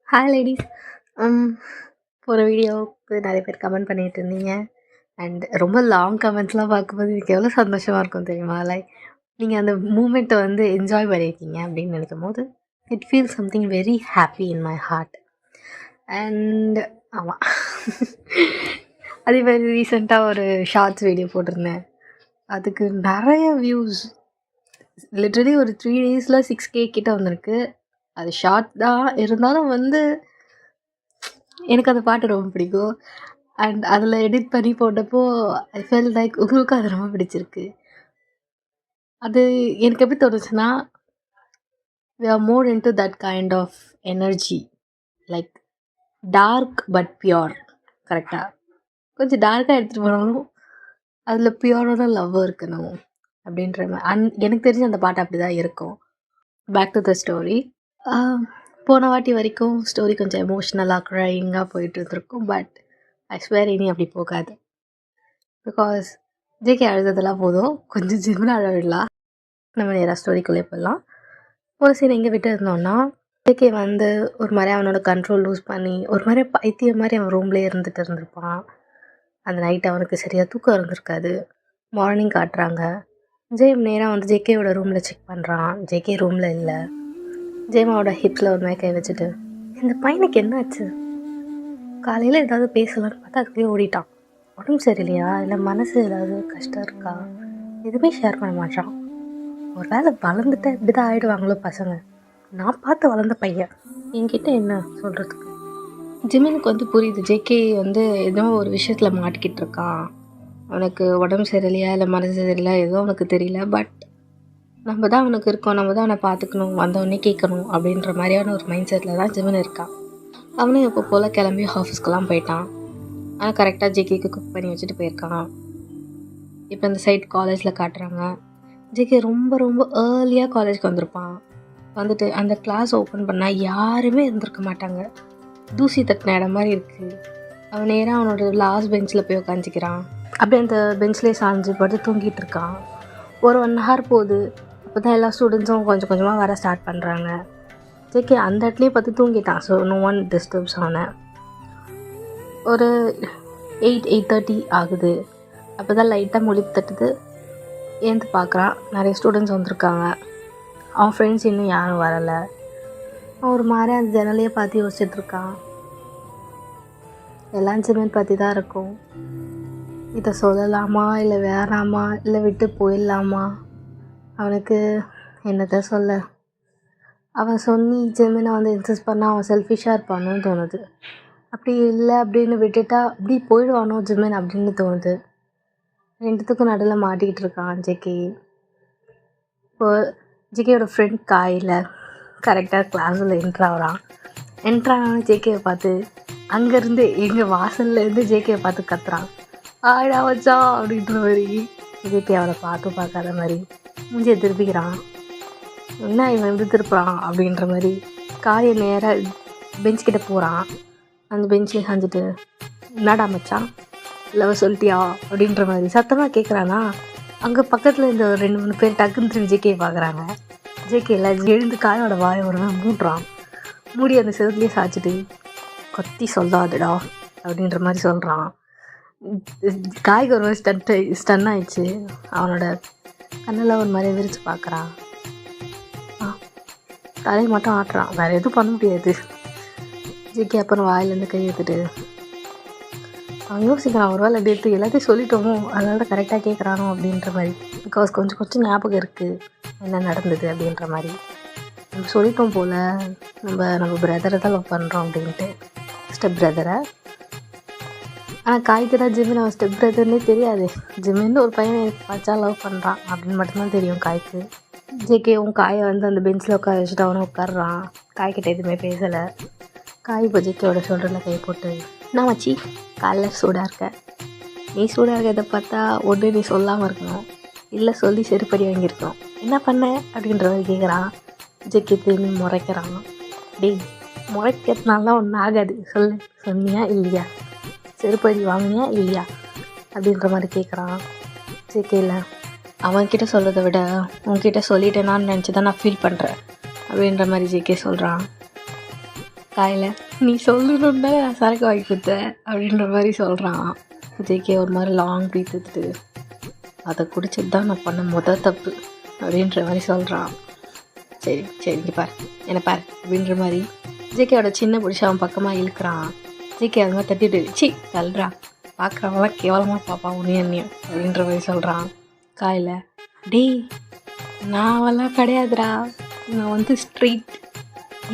Hi ladies. ம் போன வீடியோவுக்கு நிறைய பேர் கமெண்ட் பண்ணிட்டு இருந்தீங்க. அண்ட் ரொம்ப லாங் கமெண்ட்ஸ்லாம் பார்க்கும்போது எனக்கு எவ்வளோ சந்தோஷமாக இருக்கும் தெரியுமா? லைக் நீங்கள் அந்த மூமெண்ட்டை வந்து என்ஜாய் பண்ணியிருக்கீங்க அப்படின்னு நினைக்கும்போது it feel something very happy in my heart. And ஆமாம், அதே மாதிரி ரீசெண்டாக ஒரு ஷார்ட்ஸ் வீடியோ போட்டிருந்தேன். அதுக்கு நிறைய வியூஸ், லிட்ரலி ஒரு 3 டேஸில் 6K கிட்ட வந்திருக்கு. அது ஷார்ட் தான் இருந்தாலும் வந்து எனக்கு அந்த பாட்டு ரொம்ப பிடிக்கும். அண்ட் அதில் எடிட் பண்ணி போட்டப்போ ஐ ஃபெல் லைக் உங்களுக்கும் அது ரொம்ப பிடிச்சிருக்கு. அது எனக்கு எப்படி தோணுச்சுன்னா, we are more into that kind of energy, like dark but pure. கரெக்டாக கொஞ்சம் டார்க்காக எடுத்துகிட்டு போனாலும் அதில் பியோரோட லவ் இருக்கணும் அப்படின்ற மாதிரி எனக்கு தெரிஞ்ச அந்த பாட்டு அப்படி தான் இருக்கும். Back to the story. போன வாட்டி வரைக்கும் ஸ்டோரி கொஞ்சம் எமோஷ்னலாக க்ரையிங்காக போயிட்டு இருந்திருக்கும். பட் ஐ ஸ்வேர் இனி அப்படி போகாது. பிகாஸ் ஜேகே அழுததெல்லாம் போதும், கொஞ்சம் ஜிம்னு அழ விடலாம். நம்ம நேராக ஸ்டோரிக்குள்ளே போயிடலாம். ஒரு சீன் எங்கே விட்டு இருந்தோன்னா, ஜேகே வந்து ஒரு மாதிரி அவனோட கண்ட்ரோல் லூஸ் பண்ணி ஒரு மாதிரி பைத்தியம் மாதிரி அவன் ரூம்லேயே இருந்துட்டு இருந்திருப்பான். அந்த நைட் அவனுக்கு சரியாக தூக்கம் இருந்திருக்காது. மார்னிங் காட்டுறாங்க. ஜெயம் நேராக வந்து ஜேகேவோட ரூமில் செக் பண்ணுறான். ஜேகே ரூமில் இல்லை. ஜெயமாவோட ஹிப்ஸில் ஒரு மாதிரி கை வச்சுட்டு, இந்த பையனுக்கு என்ன ஆச்சு? காலையில் ஏதாவது பேசலான்னு பார்த்தா அதுக்குள்ளேயே ஓடிட்டான். உடம்பு சரியில்லையா, இல்லை மனசு ஏதாவது கஷ்டம் இருக்கா, எதுவுமே ஷேர் பண்ண மாட்டான். ஒரு வேளை வளர்ந்துட்டா இப்படி தான் ஆகிடுவாங்களோ பசங்க. நான் பார்த்து வளர்ந்த பையன், என்கிட்ட என்ன சொல்கிறதுக்கு? ஜிமினுக்கு வந்து புரியுது, ஜேகே வந்து ஏதோ ஒரு விஷயத்தில் மாட்டிக்கிட்டு இருக்கான். அவனுக்கு உடம்பு சரியில்லையா இல்லை மனசு சரியில்லை ஏதோ அவனுக்கு தெரியல. பட் நம்ம தான் அவனுக்கு இருக்கோம், நம்ம தான் அவனை பார்த்துக்கணும், வந்தவொடனே கேட்கணும் அப்படின்ற மாதிரியான ஒரு மைண்ட் செட்டில் தான் ஜிமின் இருக்கான். அவனும் எப்போ போல் கிளம்பி ஆஃபீஸ்க்கெலாம் போயிட்டான். ஆனால் கரெக்டாக ஜேகேக்கு குக் பண்ணி வச்சுட்டு போயிருக்கான். இப்போ இந்த சைட் காலேஜில் காட்டுறாங்க. ஜேகே ரொம்ப ரொம்ப ஏர்லியாக காலேஜ்க்கு வந்திருப்பான். வந்துட்டு அந்த கிளாஸ் ஓப்பன் பண்ணால் யாருமே இருந்திருக்க மாட்டாங்க. தூசி தட்டின இடம் மாதிரி இருக்குது. அவன் நேராக அவனோட லாஸ்ட் பெஞ்சில் போய் உட்காந்துக்கிறான். அப்படியே அந்த பெஞ்ச்லேயே சாஞ்சு படுத்து தூங்கிட்டு இருக்கான். ஒரு 1 hour போகுது. அப்போ தான் எல்லா ஸ்டூடெண்ட்ஸும் கொஞ்சம் கொஞ்சமாக வர ஸ்டார்ட் பண்ணுறாங்க. ஜேகே அந்த இடத்துலேயே பார்த்து தூங்கிட்டான். ஸோ நோ ஒன் டிஸ்டர்ப்ஸ் அவனை. ஒரு 8:30 ஆகுது. அப்போ தான் லைட்டாக முழிப்பு தட்டுது. ஏந்து பார்க்குறான், நிறைய ஸ்டூடெண்ட்ஸ் வந்திருக்காங்க. அவன் ஃப்ரெண்ட்ஸ் இன்னும் யாரும் வரலை. அவன் ஒரு மாதிரி அந்த ஜன்னலையே பார்த்து யோசிச்சுட்ருக்கான். எல்லாம் ஜிமின் பற்றி தான் இருக்கும். இதை சொல்லலாமா இல்லை வேணாமா இல்லை விட்டு போயிடலாமா? அவனுக்கு என்னத்தை சொல்ல? அவன் சொன்னி ஜிமினை வந்து இன்சிஸ்ட் பண்ணால் அவன் செல்ஃபிஷாக இருப்பானோன்னு தோணுது. அப்படி இல்லை அப்படின்னு விட்டுட்டா அப்படி போயிடுவானோ ஜிமின் அப்படின்னு தோணுது. ரெண்டுத்துக்கும் நடுவில் மாட்டிக்கிட்டு இருக்கான் ஜேகே. இப்போ ஜேகேயோட ஃப்ரெண்ட் காயில் கரெக்டாக கிளாஸில் என்ட்ராகிறான். என்ட்ரான ஜேகேவை பார்த்து அங்கேருந்து எங்கள் வாசல்லேருந்து ஜேகேவை பார்த்து கத்துறான், ஆடா வச்சா அப்படின்ற மாதிரி. ஜேகே அவனை பார்க்காத மாதிரி மூஞ்சியை திருப்பிக்கிறான். என்ன இவன் எப்படி திருப்புறான் அப்படின்ற மாதிரி காயை நேராக பெஞ்சுக்கிட்ட போகிறான். அந்த பெஞ்சிலே சாஞ்சிட்டு, என்னடா மச்சான் லவ் சொல்லிட்டியா அப்படின்ற மாதிரி சத்தமாக கேட்குறானா. அங்கே பக்கத்தில் இந்த 2-3 பேர் டக்குன்னு திரும்பி ஜேகேயை பார்க்குறாங்க. ஜேகே எல்லாம் எழுந்து காயோட வாயை ஒரு மூடுறான். மூடி அந்த செவத்துலேயே சாய்ச்சிட்டு, கொத்தி சொல்லாதுடா அப்படின்ற மாதிரி சொல்கிறான். காய்க்கு ஒரு மாதிரி ஸ்டன் ஆயிடுச்சு. அவனோட கண்ணில் ஒரு மாதிரி விரித்து பார்க்குறான். தலையை மட்டும் ஆட்டுறான், வேறு எதுவும் பண்ண முடியாது. ஜேகே அப்புறம் வாயிலேருந்து கை எடுத்துட்டு அவன் யோசிக்கிறான், ஒரு வேளை எடுத்து எல்லாத்தையும் சொல்லிட்டோமோ அதனால தான் கரெக்டாக கேட்குறானோ அப்படின்ற மாதிரி. பிகாஸ் கொஞ்சம் கொஞ்சம் ஞாபகம் இருக்குது என்ன நடந்தது அப்படின்ற மாதிரி. நம்ம சொல்லிட்டோம் போல் நம்ம பிரதரை தான் லவ் பண்ணுறோம் அப்படின்ட்டு, ஸ்டெப் பிரதரை. ஆனால் காய்க்கு தான் ஜிமின் அவன் ஸ்டெப் பிரதர்னே தெரியாது. ஜிமின்னு ஒரு பையனை பார்த்தா லவ் பண்ணுறான் அப்படின்னு மட்டும்தான் தெரியும் காய்க்கு. ஜேகேவும் காயை வந்து அந்த பெஞ்சில் உட்கார வச்சுட்டு அவனை உட்காடுறான். காய்கிட்ட எதுவுமே பேசலை. காய் இப்போ ஜேகேவோட ஷோல்டரில் கை போட்டு, நான் வச்சி காலைல சூடாக இருக்க, நீ சூடாக இருக்கிறத பார்த்தா ஒன்று நீ சொல்லாமல் இருக்கணும், இல்லை சொல்லி செருப்படி வாங்கியிருக்கணும், என்ன பண்ண அப்படின்ற மாதிரி கேட்குறான். ஜேகே திரும்பி முறைக்கிறான். டேய், முறைக்கிறதுனாலாம் ஒன்றும் ஆகாது, சொல்லு, சொன்னியா இல்லையா, செருப்படி வாங்கினியா இல்லையா அப்படின்ற மாதிரி கேட்குறான். ஜேகேல அவன்கிட்ட சொல்கிறத விட உன்கிட்ட சொல்லிட்டேனான்னு நினச்சி தான் நான் ஃபீல் பண்ணுறேன் அப்படின்ற மாதிரி ஜேகே சொல்கிறான். காலையில் நீ சொல்லணுன்னா நான் சரக்கு வாங்கி கொடுத்தேன் அப்படின்ற மாதிரி சொல்கிறான். ஜேகே ஒரு மாதிரி லாங் ப்ரீத் எடுத்துட்டு அதை குடிச்சிட்டு தான் நான் பண்ண தப்பு அப்படின்ற மாதிரி சொல்கிறான். சரி சரி இங்கே பார் என்ன பார் அப்படின்ற மாதிரி ஜேகேவோட சின்ன பிடிச்சி அவன் பக்கமாக இழுக்கிறான். ஜேகே அது மாதிரி தட்டிட்டு சி தள்ளுறா பார்க்குறவங்களாம் கேவலமாக பார்ப்பான் உன்னையும் அப்படின்ற மாதிரி சொல்கிறான். காயில் டேய் நான்லாம் கிடையாதுடா, நான் வந்து ஸ்ட்ரீட்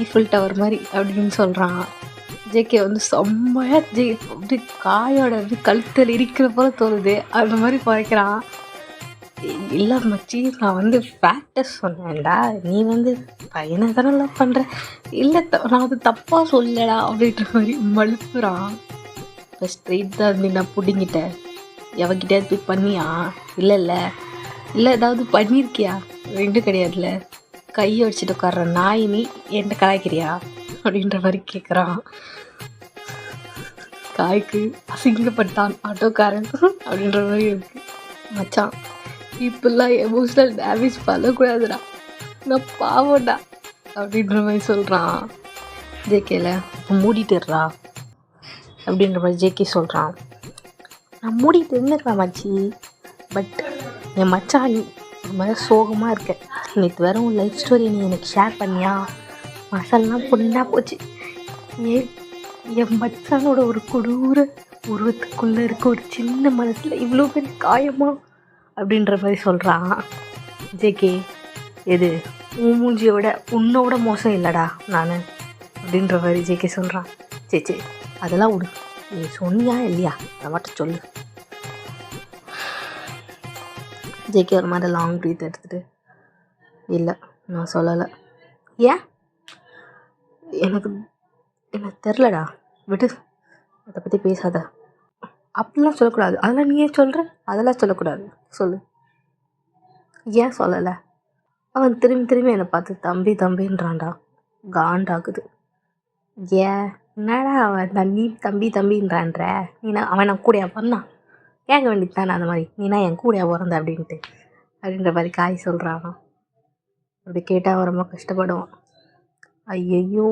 ஈஃபில் டவர் மாதிரி அப்படின்னு சொல்கிறான். ஜேகே வந்து செம்மையாக அப்படி காயோட வந்து கழுத்தில் இருக்கிற போல தோணுது அந்த மாதிரி குறைக்கிறான். இல்லை மச்சி நான் வந்து ஃபேக்டை சொன்னேன்டா, நீ வந்து பையனை தானே லவ் பண்ணுற, இல்லை நான் அது தப்பாக சொல்லடா அப்படின்ற மாதிரி மழுப்புறான். இப்போ ஸ்ட்ரெயிட் தான் இருந்து நான் பிடிங்கிட்டேன், எவகிட்டே போய் பண்ணியா? இல்லை இல்லை இல்லை ஏதாவது பண்ணியிருக்கியா? ரெண்டும் கிடையாதுல்ல, கையை வச்சுட்டு உட்கார்ற நாய் நீ என்கிட்ட கலாய்க்கிறியா அப்படின்ற மாதிரி கேட்குறான். காய்க்கு அசிங்கப்பட்டான் ஆட்டோக்காரன் அப்படின்ற மாதிரி இருக்கு. மச்சான் இப்பெல்லாம் எமோஷ்னல் டேமேஜ் பண்ணக்கூடாதுடா, நான் பாவம்டா அப்படின்ற மாதிரி சொல்கிறான். ஜேகேல மூடிட்டுறா அப்படின்ற மாதிரி ஜேகே சொல்கிறான். நான் மூடிட்டு இருந்துருக்கேன் மச்சி, பட் என் மச்சான் நீ ஒரு மாதிரி சோகமாக இருக்க, நேற்று வேற உன் லைஃப் ஸ்டோரி நீ எனக்கு ஷேர் பண்ணியா, மசாலாம் பொண்ணா போச்சு. என் மச்சானோட ஒரு கொடூர உருவத்துக்குள்ளே இருக்க ஒரு சின்ன மனசில் இவ்வளோ பெரிய காயமா அப்படின்ற மாதிரி சொல்கிறான். ஜேகே எது உன் மூஞ்சியோட உன்னோட மோசம் இல்லைடா நான் அப்படின்ற மாதிரி ஜேகே சொல்கிறான். சே அதெல்லாம் விடு, நீ சொன்னியா இல்லையா அதை மட்டும் சொல்லு. ஜேகே ஒரு மாதிரி லாங் ப்ரீத் எடுத்துகிட்டு இல்லை நான் சொல்லலை. ஏன்? எனக்கு தெரிலடா, விடு, அதை பற்றி பேசாத. அப்படிலாம் சொல்லக்கூடாது, அதெல்லாம் நீ ஏன் சொல்கிற? அதெல்லாம் சொல்லக்கூடாது, சொல்லு. ஏன் சொல்லலை? அவன் திரும்பி என்னை பார்த்து தம்பி தம்பின்றான்டா, காண்டாகுது. ஏன் என்னடா அவன் நீ தம்பின்றான்ற, நீனா அவன் நான் கூடையா பண்ணான், கேட்க வேண்டியது தானே அந்த மாதிரி, நீனா என் கூடையா பிறந்த அப்படின்ற மாதிரி காய் சொல்கிறான். அப்படி கேட்டால் ரொம்ப கஷ்டப்படுவான். ஐயையோ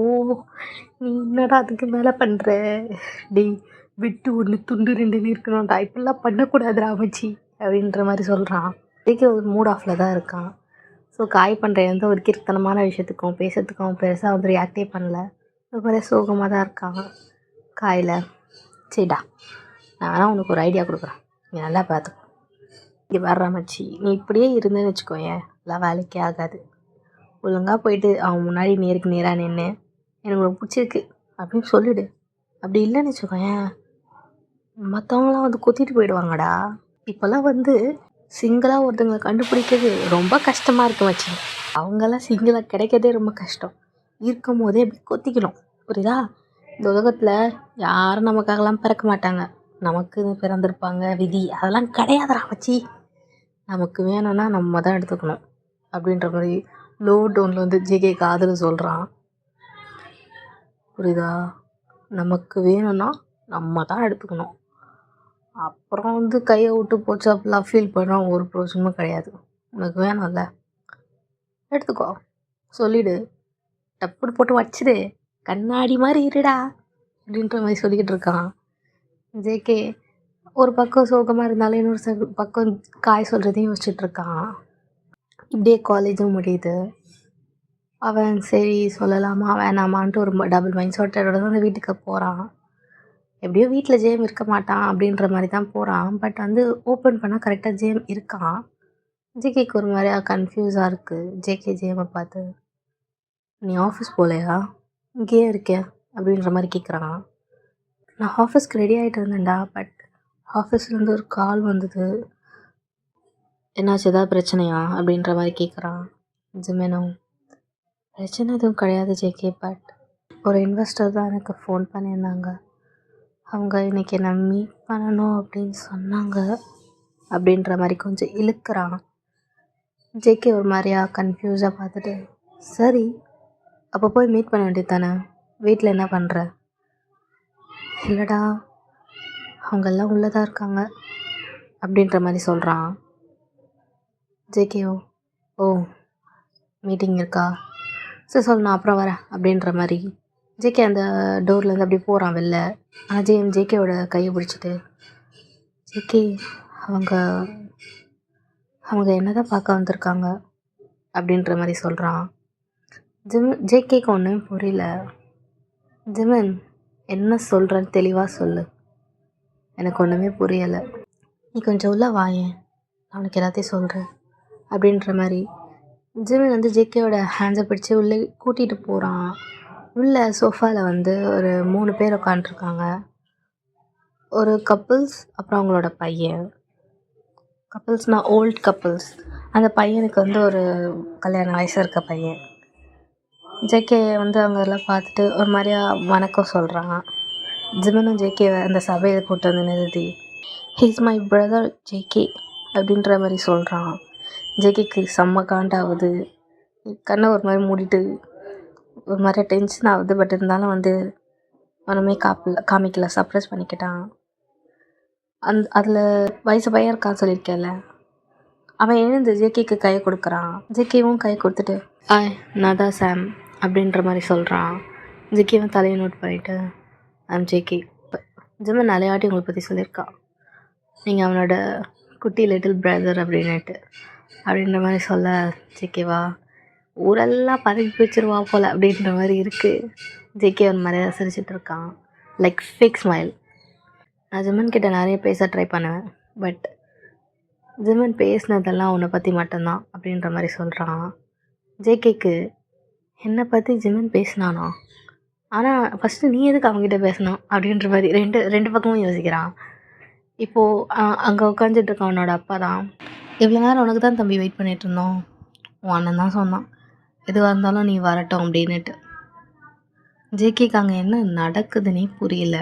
நீ என்னடா அதுக்கு மேலே பண்ணுற, டேய் விட்டு ஒன்று துண்டு ரெண்டுன்னு இருக்கணும்டா, இப்படிலாம் பண்ணக்கூடாதுடா மச்சி அப்படின்ற மாதிரி சொல்கிறான். இதுக்கு ஒரு மூட் ஆஃபில் தான் இருக்கான். ஸோ காய் பண்ணுற எந்த ஒரு கீர்த்தனமான விஷயத்துக்கும் பேசுறதுக்கும் பெருசாக வந்து ரியாக்டே பண்ணல, ஒரு மாதிரி சோகமாக தான் இருக்காங்க. காயில் சரிடா நான் வேணால் உனக்கு ஒரு ஐடியா கொடுக்குறேன், நீ நல்லா பார்த்துக்கோ. இங்கே வர்ற மச்சி நீ இப்படியே இருந்தேன்னு வச்சுக்கோயேன், எல்லாம் வேலைக்கே ஆகாது. ஒழுங்காக போயிட்டு அவன் முன்னாடி நேருக்கு நேராக நின்று எனக்கு ரொம்ப பிடிச்சிருக்கு அப்படின்னு சொல்லிவிடு. அப்படி இல்லைன்னு வச்சுக்கோயேன், மற்றவங்களாம் வந்து கொத்திட்டு போயிடுவாங்கடா. இப்போல்லாம் வந்து சிங்கிளாக ஒருத்தங்களை கண்டுபிடிக்கிறது ரொம்ப கஷ்டமாக இருக்கு மச்சி. அவங்கெல்லாம் சிங்கிளாக கிடைக்கிறதே ரொம்ப கஷ்டம். இருக்கும் போதே அப்படி கொத்திக்கணும், புரியுதா? இந்த உலகத்தில் யாரும் நமக்காகலாம் பிறக்க மாட்டாங்க, நமக்கு பிறந்திருப்பாங்க, விதி அதெல்லாம் கிடையாதுடா மச்சி. நமக்கு வேணும்னா நம்ம தான் எடுத்துக்கணும் அப்படின்ற மாதிரி லோ டோனில் வந்து ஜேகே காதல் சொல்கிறான், புரியுதா? நமக்கு வேணும்னா நம்ம தான் எடுத்துக்கணும். அப்புறம் வந்து கையை விட்டு போச்சு அப்படிலாம் ஃபீல் பண்ணுறோம், ஒரு பிரோஜனமும் கிடையாது. உனக்கு வேணும்ல எடுத்துக்கோ, சொல்லிவிடு, டப்புன்னு போட்டு வச்சிடு, கண்ணாடி மாதிரி இருடா அப்படின்ற மாதிரி சொல்லிக்கிட்டு இருக்கான். ஜேகே ஒரு பக்கம் சோகமாக இருந்தாலும் இன்னொரு பக்கம் காய் சொல்கிறதையும் யோசிச்சுட்ருக்கான். இப்படியே காலேஜும் முடியுது. அவன் சரி சொல்லலாமா வேணாமான்ட்டு ஒரு டபுள் மைண்ட் செட்டோட தான் அந்த வீட்டுக்கு போகிறான். எப்படியோ வீட்டில் ஜேம் இருக்க மாட்டான் அப்படின்ற மாதிரி தான் போகிறான். பட் வந்து ஓப்பன் பண்ணால் கரெக்டாக ஜேம் இருக்கான். ஜேகேக்கு ஒரு மாதிரியா கன்ஃபியூஸாக இருக்குது. ஜேகே ஜேமை பார்த்து நீ ஆஃபீஸ் போகலையா, இங்கேயே இருக்கேன் அப்படின்ற மாதிரி கேட்குறான். நான் ஆஃபீஸ்க்கு ரெடி ஆகிட்டு இருந்தேன்டா, பட் ஆஃபீஸ்லேருந்து ஒரு கால் வந்தது. என்னாச்சு, ஏதாவது பிரச்சனையா அப்படின்ற மாதிரி கேட்குறான். ஜிமெனோ பிரச்சனை எதுவும் கிடையாது ஜேகே, பட் ஒரு இன்வெஸ்டர் தான் எனக்கு ஃபோன் பண்ணியிருந்தாங்க, அவங்க இன்றைக்கி என்னை மீட் பண்ணணும் அப்படின்னு சொன்னாங்க அப்படின்ற மாதிரி கொஞ்சம் இழுக்கிறான். ஜேகே ஒரு மாதிரியா கன்ஃபியூஸாக பார்த்துட்டு சரி அப்போ போய் மீட் பண்ண வேண்டியது தானே, வீட்டில் என்ன பண்ணுற? இல்லைடா அவங்கெல்லாம் உள்ளே தான் இருக்காங்க அப்படின்ற மாதிரி சொல்கிறான். ஜேகேஓ ஓ மீட்டிங் இருக்கா, சரி சொல் நான் அப்புறம் வரேன் அப்படின்ற மாதிரி ஜேகே அந்த டோர்லேருந்து அப்படியே போகிறான் வெளில. ஆனால் ஜேகேவோட கையை பிடிச்சிட்டு, ஜேகே அவங்க அவங்க என்ன தான் பார்க்க வந்திருக்காங்க அப்படின்ற மாதிரி சொல்கிறான். ஜேகேக்கு ஒன்றும் புரியல. ஜிமன் என்ன சொல்கிறேன்னு தெளிவாக சொல்லு, எனக்கு ஒன்றுமே புரியலை, நீ கொஞ்சம் உள்ளே வாயேன், அவனுக்கு எல்லாத்தையும் சொல்கிறேன் அப்படின்ற மாதிரி ஜிமன் வந்து ஜேகேவோட ஹேண்ட்ஸை பிடிச்சி உள்ளே கூட்டிகிட்டு போகிறான். உள்ளே சோஃபாவில் வந்து ஒரு 3 பேர் உட்காண்ட்ருக்காங்க. ஒரு கப்புள்ஸ், அப்புறம் அவங்களோட பையன். கப்புள்ஸ்னால் ஓல்ட் கப்புள்ஸ். அந்த பையனுக்கு வந்து ஒரு கல்யாண வயசு இருக்க பையன். ஜேகே வந்து அவங்க எல்லாம் பார்த்துட்டு ஒரு மாதிரியா வணக்கம் சொல்கிறான். ஜிமனும் ஜேகேவை அந்த சபையை கூட்டு வந்து நிறுத்தி, ஹீஸ் மை பிரதர் ஜேகே அப்படின்ற மாதிரி சொல்கிறான். ஜேகேக்கு செம்ம காண்டாகுது. கண்ணை ஒரு மாதிரி மூடிட்டு ஒரு மாதிரி டென்ஷன் ஆகுது. பட் இருந்தாலும் வந்து அவனுமே காமிக்கல, சப்ரஸ் பண்ணிக்கிட்டான். அதில் வயசு பையன் இருக்கான்னு சொல்லியிருக்கேன்ல, அவன் எழுந்து ஜேகேக்கு கையை கொடுக்குறான். ஜேகேவும் கையை கொடுத்துட்டு, நான் தான் சாம் அப்படின்ற மாதிரி சொல்கிறான். ஜேகேவும் தலையை நோட் பண்ணிவிட்டு, ஐம் ஜேகே. ஜிமன் நிறைய வாட்டி உங்களை பற்றி சொல்லியிருக்கான், நீங்கள் அவனோட குட்டி லிட்டில் பிரதர் அப்படின்ற மாதிரி சொல்ல, ஜேகேவா ஊரெல்லாம் பதவி பிடிச்சிருவா போல் அப்படின்ற மாதிரி இருக்குது. ஜேகே ஒரு மாதிரியாக சிரிச்சிட்டு இருக்கான், லைக் ஃபேக் ஸ்மைல். நான் ஜிமன் கிட்ட நிறைய பேச ட்ரை பண்ணுவேன், பட் ஜிமன் பேசினதெல்லாம் உன்னை பற்றி மட்டும்தான் அப்படின்ற மாதிரி சொல்கிறான். ஜேகேக்கு என்னை பற்றி ஜிமன் பேசினானா, ஆனால் ஃபஸ்ட்டு நீ எதுக்கு அவங்ககிட்ட பேசணும் அப்படின்ற மாதிரி ரெண்டு பக்கமும் யோசிக்கிறான். இப்போது அங்கே உட்காந்துட்டு இருக்கான் அவனோட அப்பா தான். இவ்வளோ நேரம் உனக்கு தான் தம்பி வெயிட் பண்ணிகிட்டு இருந்தோம், உன் அண்ணன் தான் சொன்னான் எதுவாக இருந்தாலும் நீ வரட்டும் அப்படின்னுட்டு. ஜேகேக்கு அங்கே என்ன நடக்குதுன்னே புரியல.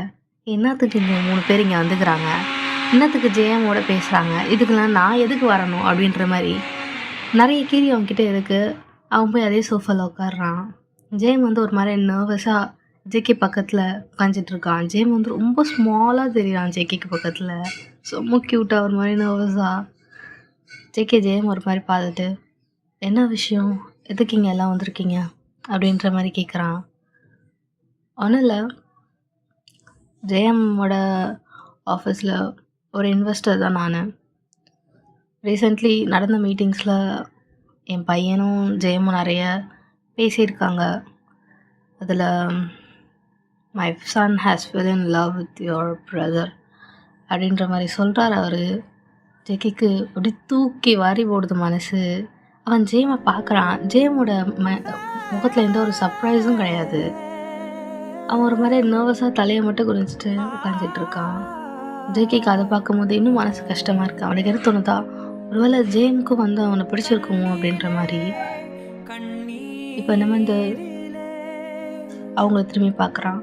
என்னத்துக்கு இங்கே 3 பேர் இங்கே வந்துக்கிறாங்க, என்னத்துக்கு ஜேஎம்மோட பேசுகிறாங்க, இதுக்கெல்லாம் நான் எதுக்கு வரணும் அப்படின்ற மாதிரி நிறைய கேள்வி அவன்கிட்ட இருக்குது. அவன் போய் அதே சோஃபாவில் உட்காடுறான். ஜேஎம் வந்து ஒரு மாதிரி நர்வஸாக ஜேகே பக்கத்தில் உட்காந்துட்ருக்கான். ஜேஎம் வந்து ரொம்ப ஸ்மாலாக தெரியுறான் ஜேகேக்கு பக்கத்தில், ரொம்ப க்யூட்டாக ஒரு மாதிரி நர்வஸாக. ஜேஎம் ஒரு மாதிரி பார்த்துட்டு, என்ன விஷயம், எதுக்கு இங்கே எல்லாம் வந்திருக்கீங்க அப்படின்ற மாதிரி கேட்குறான். ஒன்றும் இல்லை, ஜேஎம்மோட ஆஃபீஸில் ஒரு இன்வெஸ்டர் தான் நான். ரீசெண்ட்லி நடந்த மீட்டிங்ஸில் என் பையனும் ஜேஎம்மும் நிறைய பேசியிருக்காங்க. அதில் my son has fell in love with your brother அப்படின்ற மாதிரி சொல்கிறார் அவர். ஜேகேக்கு அப்படி தூக்கி வாரி போடுது மனசு. அவன் ஜேமை பார்க்குறான். ஜேமோட முகத்தில் எந்த ஒரு சர்ப்ரைஸும் கிடையாது. அவன் ஒரு மாதிரி நர்வஸாக தலையை மட்டும் குறிஞ்சிட்டு உட்காந்துட்டு இருக்கான். ஜேகேக்கு அதை பார்க்கும்போது இன்னும் மனசு கஷ்டமாக இருக்குது. அவனுக்கு எது தோணுதா, ஒருவேளை ஜேமுக்கும் வந்து அவனை பிடிச்சிருக்குமோ அப்படின்ற மாதிரி. இப்போ நம்ம இந்த அவங்கள திரும்பி பார்க்குறான்.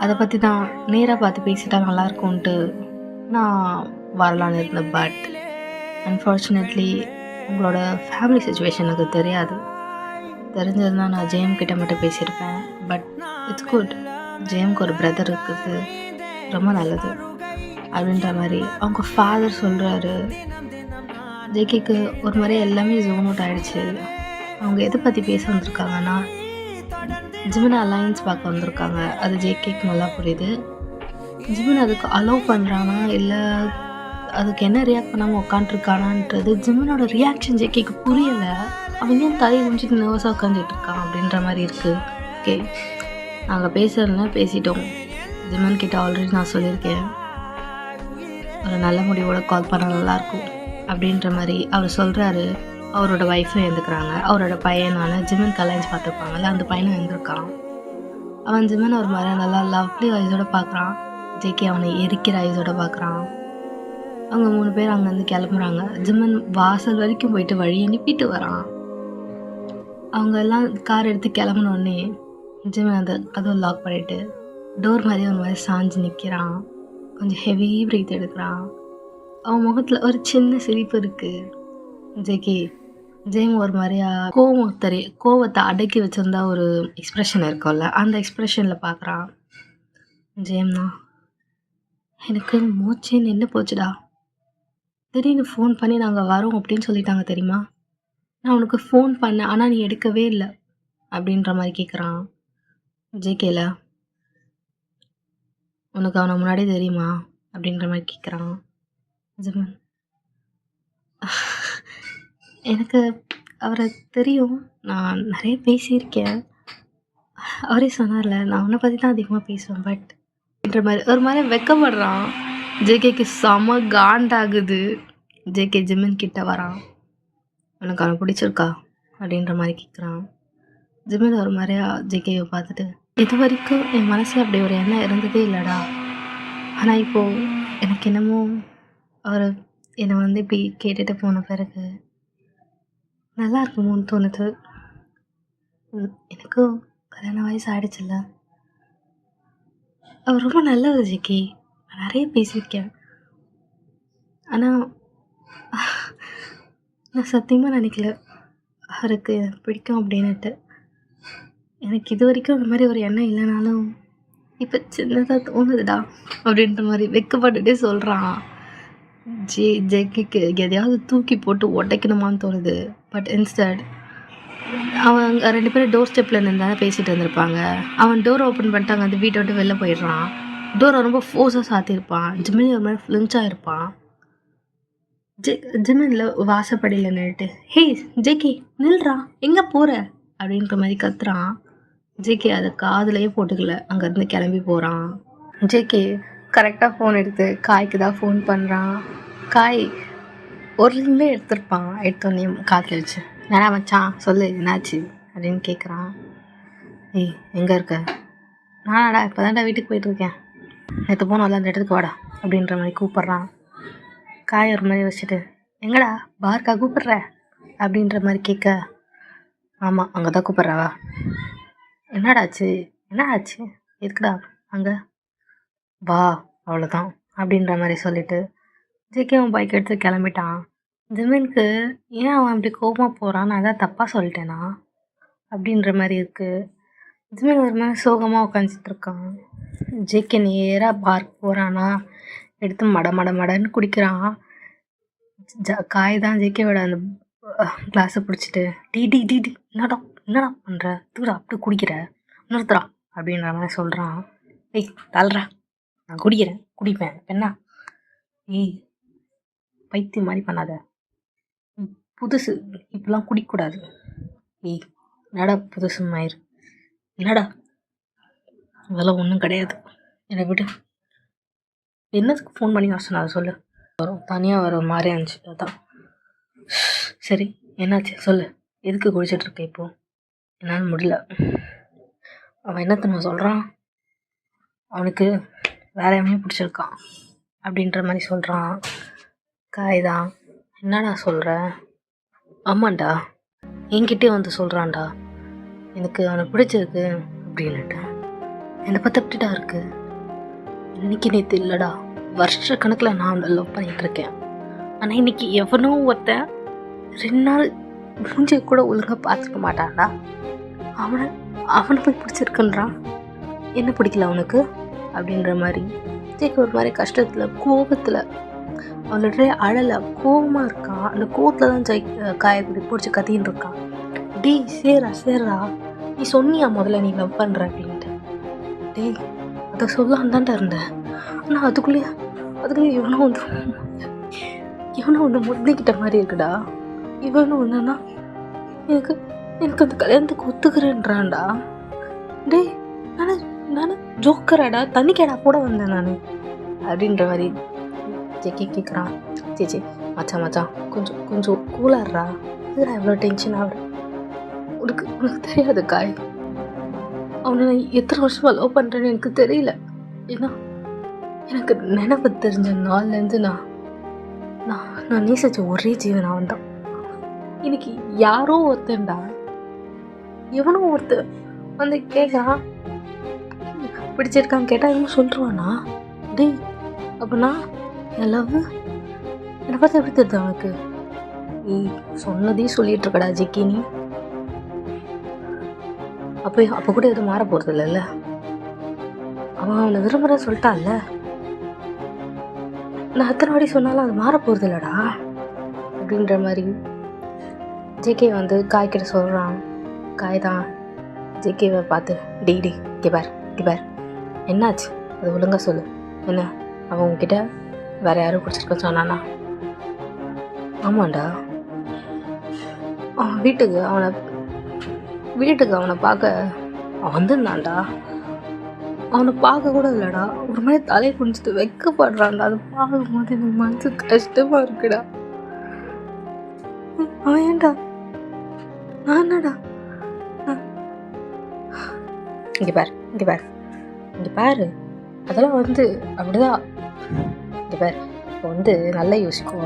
அதை பற்றி தான் நேராக பார்த்து பேசிட்டா நல்லாயிருக்கும்ன்ட்டு நான் வரலான்னு இருந்தேன். பட் அன்ஃபார்ச்சுனேட்லி உங்களோட ஃபேமிலி சுச்சுவேஷன் எனக்கு தெரியாது. தெரிஞ்சதுன்னா நான் ஜேஎம் கிட்ட மட்டும் பேசியிருப்பேன். பட் இட்ஸ் குட், ஜேஎம்க்கு ஒரு பிரதர் இருக்குது, ரொம்ப நல்லது அப்படின்ற மாதிரி அவங்க ஃபாதர் சொல்கிறாரு. ஜேகேக்கு ஒரு மாதிரி எல்லாமே ஜோன் அவுட் ஆகிடுச்சு. அவங்க எதை பற்றி பேச வந்திருக்காங்கன்னா, ஜிமனை அலையன்ஸ் பார்க்க வந்திருக்காங்க. அது ஜேகேக்கு நல்லா புரியுது. ஜிமன் அதுக்கு அலோவ் பண்ணுறானா இல்லை அதுக்கு என்ன ரியாக்ட் பண்ணாமல் உட்காண்ட்ருக்கானான்றது ஜிமனோட ரியாக்ஷன் ஜேகேக்கு புரியலை. அவன் ஏன் தலையை குடிச்சிட்டு நர்வஸாக உட்காந்துட்டு இருக்கான் அப்படின்ற மாதிரி இருக்குது. ஓகே, நாங்கள் பேசுகிறதுனா பேசிட்டோம். ஜிமன் கிட்ட ஆல்ரெடி நான் சொல்லியிருக்கேன், ஒரு நல்ல முடிவோட கால் பண்ண நல்லாயிருக்கும் அப்படின்ற மாதிரி அவர் சொல்கிறாரு. அவரோட ஒய்ஃபும் எழுந்துக்கிறாங்க. அவரோட பையனான ஜிமன் அலையன்ஸ் பார்த்துருப்பாங்கல்ல, அந்த பையனும் எழுந்திருக்கான். அவன் ஜிமன் ஒரு மாதிரி நல்லா லவ்லி ஐஸோட பார்க்குறான். ஜேகே அவனை எரிக்கிற ஐஸோட பார்க்குறான். அவங்க 3 பேர் அங்கேருந்து கிளம்புறாங்க. ஜிமன் வாசல் வரைக்கும் போயிட்டு வழி அனுப்பிட்டு வரான். அவங்க எல்லாம் கார் எடுத்து கிளம்புனோடனே ஜிமன் அந்த கதவை லாக் பண்ணிவிட்டு டோர் மாதிரி ஒரு மாதிரி சாஞ்சு நிற்கிறான். கொஞ்சம் ஹெவி ப்ரீத் எடுக்கிறான். அவன் முகத்தில் ஒரு சின்ன சிரிப்பு இருக்குது. ஜேம் ஒரு மாதிரியா கோவத்தை அடக்கி வச்சுருந்தா ஒரு எக்ஸ்ப்ரெஷன் இருக்கும்ல, அந்த எக்ஸ்ப்ரெஷனில் பார்க்குறான். ஜேம்னா, எனக்கு மூச்சே நின்று போச்சுடா. திடீர்னு ஃபோன் பண்ணி நாங்கள் வரோம் அப்படின்னு சொல்லிட்டாங்க தெரியுமா. நான் உனக்கு ஃபோன் பண்ணேன், ஆனால் நீ எடுக்கவே இல்லை. அப்படின்ற மாதிரி கேட்குறான். ஜேகேல உனக்கு அவனை முன்னாடியே தெரியுமா அப்படின்ற மாதிரி கேட்குறான். ஜிமின் எனக்கு அவரை தெரியும், நான் நிறைய பேசியிருக்கேன். அவரே சொன்னார்ல நான் உன்னை பற்றி தான் அதிகமாக பேசுவேன் பட் அப்படின்ற மாதிரி ஒரு மாதிரி வெக்கப்படுறான். ஜேகேக்கு செம காண்டாகுது. ஜேகே ஜிமின் கிட்ட வரான். உனக்கு அவனை பிடிச்சிருக்கா அப்படின்ற மாதிரி கேட்குறான். ஜிமின் ஒரு மாதிரியா ஜேகேவை பார்த்துட்டு, இது வரைக்கும் என் மனசில் அப்படி ஒரு எண்ணம் இருந்ததே இல்லைடா, ஆனால் இப்போது எனக்கு என்னமோ அவர் என்னை வந்து இப்படி கேட்டுட்டு போன பிறகு நல்லா இருக்குமோன்னு தோணுது. எனக்கும் கல்யாண வயசு ஆகிடுச்சில்ல. அவர் ரொம்ப நல்லவர் ஜேகே, நான் நிறைய பேசியிருக்கேன். ஆனால் நான் சத்தியமாக நினைக்கல அவருக்கு எனக்கு பிடிக்கும் அப்படின்னுட்டு. எனக்கு இது வரைக்கும் அந்த மாதிரி ஒரு எண்ணம் இல்லைனாலும் இப்போ சின்னதாக தோணுதுடா அப்படின்ற மாதிரி வெக்கப்பட்டுட்டே சொல்கிறான். ஜேகேக்கு எதையாவது தூக்கி போட்டு உடைக்கணுமான்னு தோணுது. பட் இன்ஸ்டட் அவங்க 2 பேரும் டோர் ஸ்டெப்பில் இருந்தாலும் பேசிகிட்டு இருந்திருப்பாங்க. அவன் டோர் ஓப்பன் பண்ணிட்டாங்க, அந்த வீட்டை விட்டு வெளில போயிடுறான். டோரை ரொம்ப ஃபோர்ஸாக சாத்தியிருப்பான். ஜிமின் ஒரு மாதிரி ஃப்ளின்ச்சாக இருப்பான். ஜிமின்ல வாசப்படியில் நின்றுட்டு, ஹே ஜேகே நில்றா, எங்கே போகிற அப்படின்ற மாதிரி கத்துறான். ஜேகே அதை காதுலேயே போட்டுக்கல, அங்கேருந்து கிளம்பி போகிறான். ஜேகே கரெக்டாக ஃபோன் எடுத்து காய்க்கு தான் ஃபோன் பண்ணுறான். காய் ஒரு ரிங்லே எடுத்திருப்பான். எடுத்தோடனே காதில் வச்சு, என்னடா மச்சான் சொல்லு என்னாச்சு அப்படின்னு கேட்குறான். ஏய் எங்கே இருக்க? நானாடா இப்போ தான்டா வீட்டுக்கு போயிட்டுருக்கேன், நேற்று போனோம்ல அந்த இடத்துக்கு வாடா அப்படின்ற மாதிரி கூப்பிட்றான். காய் ஒரு மாதிரி வச்சுட்டு, எங்கடா பார்க்கா கூப்பிட்ற அப்படின்ற மாதிரி கேட்க, ஆமாம் அங்கே தான் கூப்பிட்றவா. என்னடாச்சு என்னாச்சு எதுக்குடா அங்கே வா அவ்வளோதான் அப்படின்ற மாதிரி சொல்லிவிட்டு ஜேகே அவன் பைக் எடுத்து கிளம்பிட்டான். ஜிமினுக்கு ஏன் அவன் அப்படி கோபமாக போகிறான், நான் அதான் தப்பாக சொல்லிட்டேனா அப்படின்ற மாதிரி இருக்குது. ஜிமின் ஒரு மாதிரி சோகமாக உட்காந்துட்டு இருக்கான். ஜேகே நேராக பார்க் போகிறானா, எடுத்து மடன்னு குடிக்கிறான். காய் தான் ஜேகேவோட அந்த கிளாஸை பிடிச்சிட்டு, டி டி டி டி என்னடா பண்ணுற, தூரா அப்படி குடிக்கிற, நிறுத்துறா அப்படின்ற மாதிரி சொல்கிறான். ஏய் தள்ளுறா, நான் குடிப்பேன் என்ன, ஏய் பைத்தியம் மாதிரி பண்ணாத, புதுசு இப்பெல்லாம் குடிக்கக்கூடாது, ஏய் என்னடா புதுசு மயிர், என்னடா அதெல்லாம் ஒன்றும் கிடையாது, என்னை விட்டு என்னத்துக்கு ஃபோன் பண்ணி நான் சொன்ன அதை சொல்லு. வரும் தனியாக வர மாதிரி இருந்துச்சு, அதான். சரி என்னாச்சு சொல்லு, எதுக்கு குடிச்சிட்ருக்க இப்போது? என்னால் முடியல. அவன் என்னத்தனை சொல்கிறான், அவனுக்கு வேற எவனையும் பிடிச்சிருக்கான் அப்படின்ற மாதிரி சொல்கிறான். காய்தான், என்னடா சொல்கிற? ஆமாண்டா என்கிட்டே வந்து சொல்கிறான்டா, எனக்கு அவனை பிடிச்சிருக்கு அப்படின்னுட்டு. என்னை பற்றி எப்படிடா இருக்கு, இன்னைக்கு நேற்று இல்லைடா, வருஷ கணக்கில் நான் அவனை லவ் பண்ணிகிட்ருக்கேன். ஆனால் இன்னைக்கு எவனோ ஒருத்தன் 2 நாள் மூஞ்சியை கூட ஒழுங்காக பார்த்துக்க மாட்டான்டா, அவனை போய் பிடிச்சிருக்குன்றான், என்ன பிடிக்கல அவனுக்கு அப்படின்ற மாதிரி. ஜேகே ஒரு மாதிரி கஷ்டத்தில் கோபத்தில், அவனோட அழலை கோபமாக இருக்கான். அந்த கோபத்தில் தான் காயை பிடிச்சி கத்தின்னு இருக்கான். டேய் சேரா நீ சொன்னியா முதல்ல நீ லவ் பண்ணுற அப்படின்ட்டு. டேய் அதை சொல்லான் தான்டா இருந்தேன், ஆனால் அதுக்குள்ளேயே இவனும் வந்து முந்திக்கிட்ட மாதிரி இருக்குடா. இவனும் என்னன்னா எனக்கு அந்த கல்யாணத்துக்கு ஒத்துக்கிறேன்றான்டா. டேய் நான் ஜோக்கராடா, தண்ணிக்கேடா கூட வந்தேன் நான் அப்படின்ற மாதிரி ஜேகே கேட்குறான். சேச்சி மச்சான் கொஞ்சம் கூலாடுறா, இதுடா எவ்வளோ டென்ஷன் ஆகுற, உனக்கு தெரியாது காய், அவனை நான் எத்தனை வருஷமாக லவ் பண்ணுறேன்னு எனக்கு தெரியல. ஏன்னா எனக்கு நினைவு தெரிஞ்ச நாள்லேருந்து நான் நேசிச்ச ஒரே ஜீவன் அவன் தான். இன்னைக்கு யாரோ ஒருத்தன்டா, எவனோ ஒருத்தன் வந்து கேட்குறான் பிடிச்சிருக்கான்னு கேட்டால் இவன் சொல்லிடுவானா? டேய் அப்படின்னா என் லவ் என்னை பார்த்து எப்படி தெரியுது அவனுக்கு? சொன்னதே சொல்லிட்டு இருக்கடா ஜிக்கி நீ. அப்போ கூட எதுவும் மாற போகிறது இல்லைல்ல, அவன் அவனை விரும்புகிறேன்னு சொல்லிட்டான்ல, நான் அத்தனை வாடி சொன்னாலும் அது மாற போகிறது இல்லைடா அப்படின்ற மாதிரி ஜேகே வந்து காய்கிட்ட சொல்கிறான். காய் தான் ஜேகேவை பார்த்து டே கிபார் கிபார் என்னாச்சு, அது ஒழுங்காக சொல்லு, என்ன அவன் உங்ககிட்ட வேறு யாரும் பிடிச்சிருக்க சொன்னானா? ஆமாண்டா, அவன் வீட்டுக்கு அவனை பார்க்க வந்திருந்தான்டா. அவனை பார்க்க கூட இல்லைடா, ஒரு மாதிரி தலையை குடிச்சிட்டு வைக்கப்படுறான்டா. அதை பார்க்கும்போது எனக்கு மனசு கஷ்டமாக இருக்குடா. அவன் ஏன்டா நானடா இங்கே பாரு அதெல்லாம் அப்படிதான். இங்கே பாரு, இப்போ நல்லா யோசிக்கோ.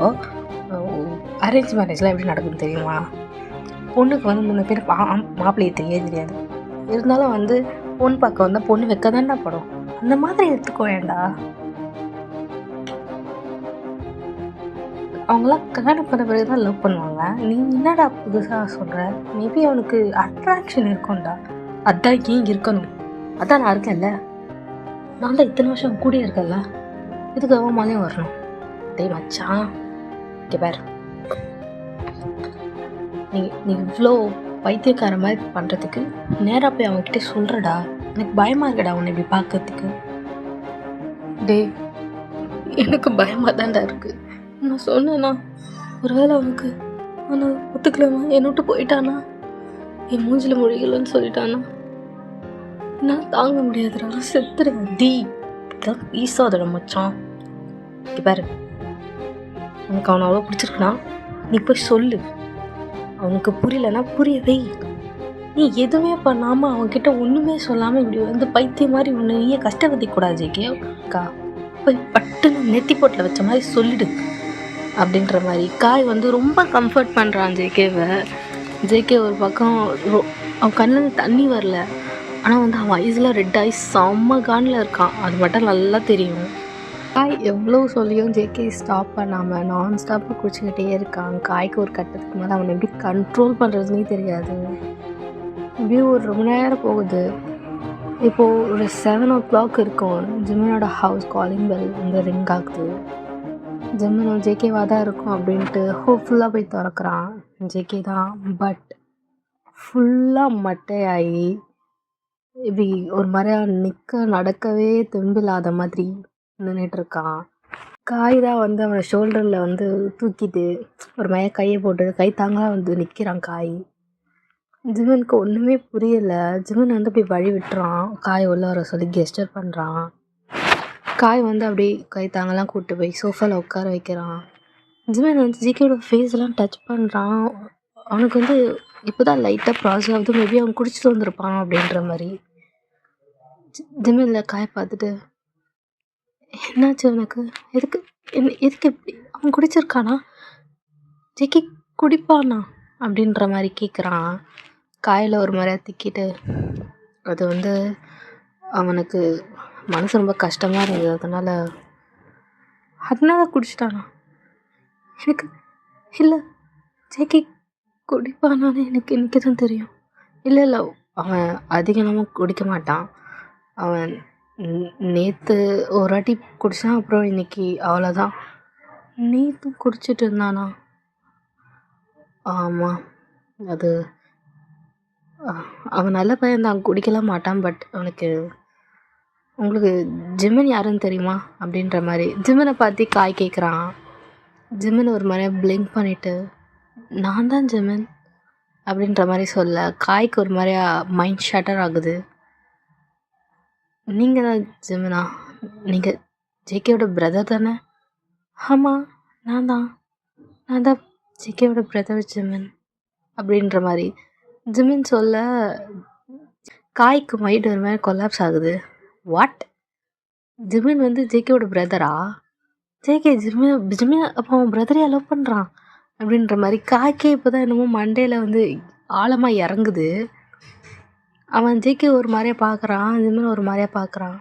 அரேஞ்ச் மேரேஜ்லாம் எப்படி நடக்குன்னு தெரியுமா? பொண்ணுக்கு முன்ன பேர் மாப்பிள்ளையை தெரியாது. இருந்தாலும் பொண்ணு பார்க்க வந்தால் பொண்ணு வைக்க தான்டா படும். அந்த மாதிரி எடுத்துக்கோ வேண்டா. அவங்களாம் கல்யாணம் பண்ண பிறகு தான் லவ் பண்ணுவாங்க. நீ என்னடா புதுசாக சொல்கிற? மேபி அவனுக்கு அட்ராக்ஷன் இருக்கும்டா. அதான் ஏன் இருக்கணும்? அதான் நான் இருக்கேன்ல, நான் தான் இத்தனை வருஷம் கூட இருக்கேன்ல, இதுக்கு அவன் மேலேயும் வரணும். டேய் மச்சான், பார், நீ இவ்வளோ பைத்தியக்கார மாதிரி பண்ணுறதுக்கு நேராக போய் அவங்ககிட்ட சொல்கிறடா. எனக்கு பயமாக இருக்கடா உன்னை இப்படி பார்க்கறதுக்கு. எனக்கு பயமாக தான்டா இருக்குது. நான் சொன்னேன்னா ஒருவேளை அவனுக்கு ஆனால் ஒத்துக்கலாமா, என்னை விட்டு போயிட்டானா, என் மூஞ்சில் மொழிகள்னு சொல்லிட்டானா, நான் தாங்க முடியாதுடா, செத்துருவேன். இதெல்லாம் பீஸாதோட மச்சான். பாரு, உனக்கு அவனை அவ்வளோ பிடிச்சிருக்குன்னா நீ போய் சொல்லு. அவனுக்கு புரியலன்னா புரிய வை. நீ எதுவுமே பண்ணாமல் அவன்கிட்ட ஒன்றுமே சொல்லாமல் இப்படி பைத்தியம் மாதிரி ஒன்று நீயே கஷ்டப்படுத்திக்கூடாது ஜேகே. போய் பட்டுன்னு நெத்தி போட்டில் வச்ச மாதிரி சொல்லிடு அப்படின்ற மாதிரி காய் ரொம்ப கம்ஃபர்ட் பண்ணுறான் ஜேகேவை. ஜேகே ஒரு பக்கம் அவன் கண்ணில் தண்ணி வரல, ஆனால் அவன் ஐஸில் ரெட் ஐஸ் செம்ம கானில் இருக்கான். அது மட்டும் நல்லா தெரியும். காய் எவ்வளோ சொல்லியும் ஜேகே ஸ்டாப் பண்ணாமல் நான் ஸ்டாப்பாக குடிச்சிக்கிட்டே இருக்கான். காய்க்கு ஒரு கட்டத்துக்கு மேலே அவனை எப்படி கண்ட்ரோல் பண்ணுறதுனே தெரியாது. இப்படியே ஒரு ரொம்ப நேரம் போகுது. இப்போது ஒரு 7 o'clock இருக்கும். ஜிம்மனோட ஹவுஸ் காலிங் பெல் ரிங் ஆகுது. ஜிம்மனும் ஜேகேவாக தான் இருக்கும் அப்படின்ட்டு ஹோப்ஃபுல்லாக போய் திறக்கிறான். ஜேகே தான், பட் ஃபுல்லாக மட்டையாகி இப்படி ஒரு மாதிரியா நடக்கவே தெம்பில்லாத மாதிரி நின்றுட்டுருக்கான். காய் தான் அவனை ஷோல்டரில் தூக்கிட்டு ஒரு மாதிரி கையை போட்டு கை தாங்களாக நிற்கிறான் காய். ஜிம்மனுக்கு ஒன்றுமே புரியலை. ஜிம்மன் போய் வழி விட்டுறான். காய் உள்ள வர சொல்லி கெஸ்டர் பண்ணுறான். காய் அப்படியே கை தாங்கலாம் கூப்பிட்டு போய் சோஃபாவில் உட்கார வைக்கிறான். ஜிம்மன் ஜிகேயோட ஃபேஸ்லாம் டச் பண்ணுறான். அவனுக்கு இப்போ தான் லைட்டாக ப்ராசஸ் ஆகுது. மேபி அவன் குடிச்சிட்டு வந்திருப்பான் அப்படின்ற மாதிரி. ஜிம்மனில் காய் பார்த்துட்டு, என்னாச்சு அவனுக்கு, எதுக்கு எப்படி அவன் குடிச்சிருக்கானா, ஜேகே குடிப்பானா அப்படின்ற மாதிரி கேட்குறான். காயில் ஒரு மாதிரியாக திக்கிட்டு, அது அவனுக்கு மனசு ரொம்ப கஷ்டமாக இருந்தது. அதனால குடிச்சிட்டானா? எனக்கு இல்லை, ஜேகே குடிப்பானான்னு எனக்கு இன்றைக்கி தான் தெரியும். இல்லை அவன் அதிகமாக குடிக்க மாட்டான். அவன் நேற்று ஒரு வாட்டி குடித்தான், அப்புறம் இன்றைக்கி அவ்வளோதான். நேற்று குடிச்சிட்டு இருந்தானா? ஆமாம், அது அவன் நல்ல பையன்தான், குடிக்கலாம் மாட்டான். பட் உங்களுக்கு ஜிம்மன் யாருன்னு தெரியுமா அப்படின்ற மாதிரி ஜிம்மனை பார்த்து காய் கேட்குறான். ஜிம்மன் ஒரு மாதிரியாக பிளிங்க் பண்ணிவிட்டு, நான் தான் ஜிம்மன் அப்படின்ற மாதிரி சொல்ல, காய்க்கு ஒரு மாதிரியா மைண்ட் ஷட்டர் ஆகுது. நீங்கள் தான் ஜிம்மனா? நீங்கள் ஜேகேயோட பிரதர் தானே? ஆமாம், நான் தான் ஜேகேயோட பிரதர் ஜிம்மன் அப்படின்ற மாதிரி ஜிம்மன் சொல்ல, காய்க்கு மைண்ட் ஒரு மாதிரி கொலாப்ஸ் ஆகுது. வாட், ஜிம்மன் ஜேகேயோட பிரதரா? ஜேகே ஜிம்மன் அப்போ அவன் பிரதரே லவ் பண்ணுறான் அப்படின்ற மாதிரி காய்க்கே இப்போ தான் என்னமோ மண்டையில் ஆழமாக இறங்குது. அவன் ஜேகே ஒரு மாதிரியா பார்க்குறான், ஜிம்மன் ஒரு மாதிரியா பார்க்குறான்.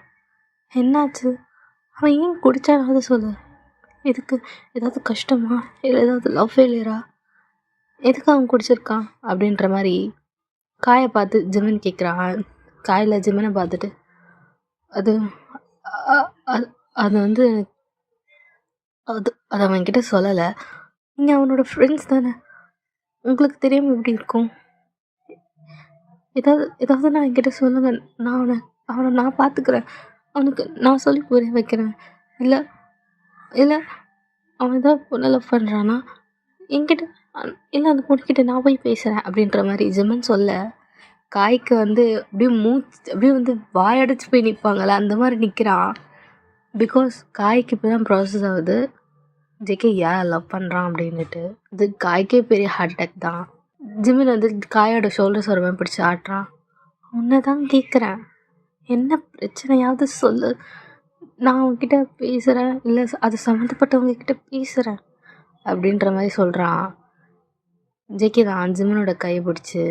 என்னாச்சு, அவன் ஏன் குடித்தானாவது சொல்லு. எதுக்கு, ஏதாவது கஷ்டமா, இல்லை ஏதாவது லவ் ஃபெயிலியரா, எதுக்கு அவன் குடிச்சிருக்கான் அப்படின்ற மாதிரி காயை பார்த்து ஜிம்மன் கேட்குறான். காயில் ஜிம்மனை பார்த்துட்டு, அது அது அது அது அவன்கிட்ட சொல்லலை. நீங்கள் அவனோட ஃப்ரெண்ட்ஸ் தானே, உங்களுக்கு தெரியாமல் எப்படி இருக்கும்? ஏதாவது ஏதாவது நான் என்கிட்ட சொல்லுங்க. நான் அவனை நான் பார்த்துக்கிறேன். அவனுக்கு நான் சொல்லி புரிய வைக்கிறேன். இல்ல இல்ல அவன் ஏதாவது பொண்ண லவ் பண்றான்னா, என்கிட்ட இல்ல அந்த பொண்ணுக்கிட்ட நான் போய் பேசுறேன் அப்படின்ற மாரி ஜிமின் சொல்ல, காய்க்கு வந்து அப்படியே வந்து வாயடைச்சு போய் நிப்பாங்கல்ல, அந்த மாரி நிக்கிறான். பிகாஸ் காய்க்கு இப்ப தான் ப்ராசஸ் ஆகுது. ஜேகே ஏன் லவ் பண்றான் அப்படின்னுட்டு. இது காய்க்கே பெரிய ஹார்ட் அட்டாக் தான். ஜிமின் வந்து காயோட ஷோல்டர்ஸ் ஒரு மாதிரி பிடிச்சு ஆட்டுறான். உன்னை தான் கேட்குறேன், என்ன பிரச்சனையாவது சொல்லு. நான் உன்கிட்ட பேசுகிறேன், இல்லை அது சம்மந்தப்பட்டவங்க கிட்ட பேசுகிறேன் அப்படின்ற மாதிரி சொல்கிறான். ஜேகே தான் ஜிமினோட கை பிடிச்சி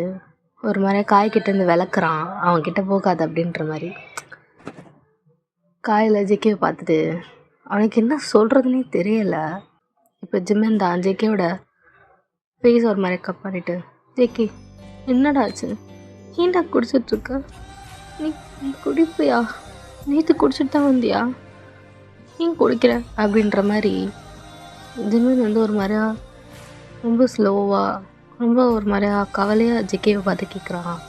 ஒரு மாதிரி காய்கிட்டேருந்து விளக்குறான், அவன்கிட்ட போகாது அப்படின்ற மாதிரி. காயில் ஜேகேவை பார்த்துட்டு அவனுக்கு என்ன சொல்கிறதுனே தெரியலை. இப்போ ஜிமின் தான் ஜேகேவோட ஃபேஸ் ஒரு மாதிரி கப் பண்ணிட்டு, ஜேகே என்னடா ஆச்சு, ஏன்டா குடிச்சிட்ருக்க, நீ குடிப்பியா, நேற்று குடிச்சிட்டு தான் வந்தியா, ஏன் குடிக்கிற அப்படின்ற மாதிரி ஜிமின் வந்து ஒரு மாதிரியா ரொம்ப ஸ்லோவாக ரொம்ப ஒரு மாதிரியா கவலையாக ஜேகேவை பார்த்து கேட்குறான்.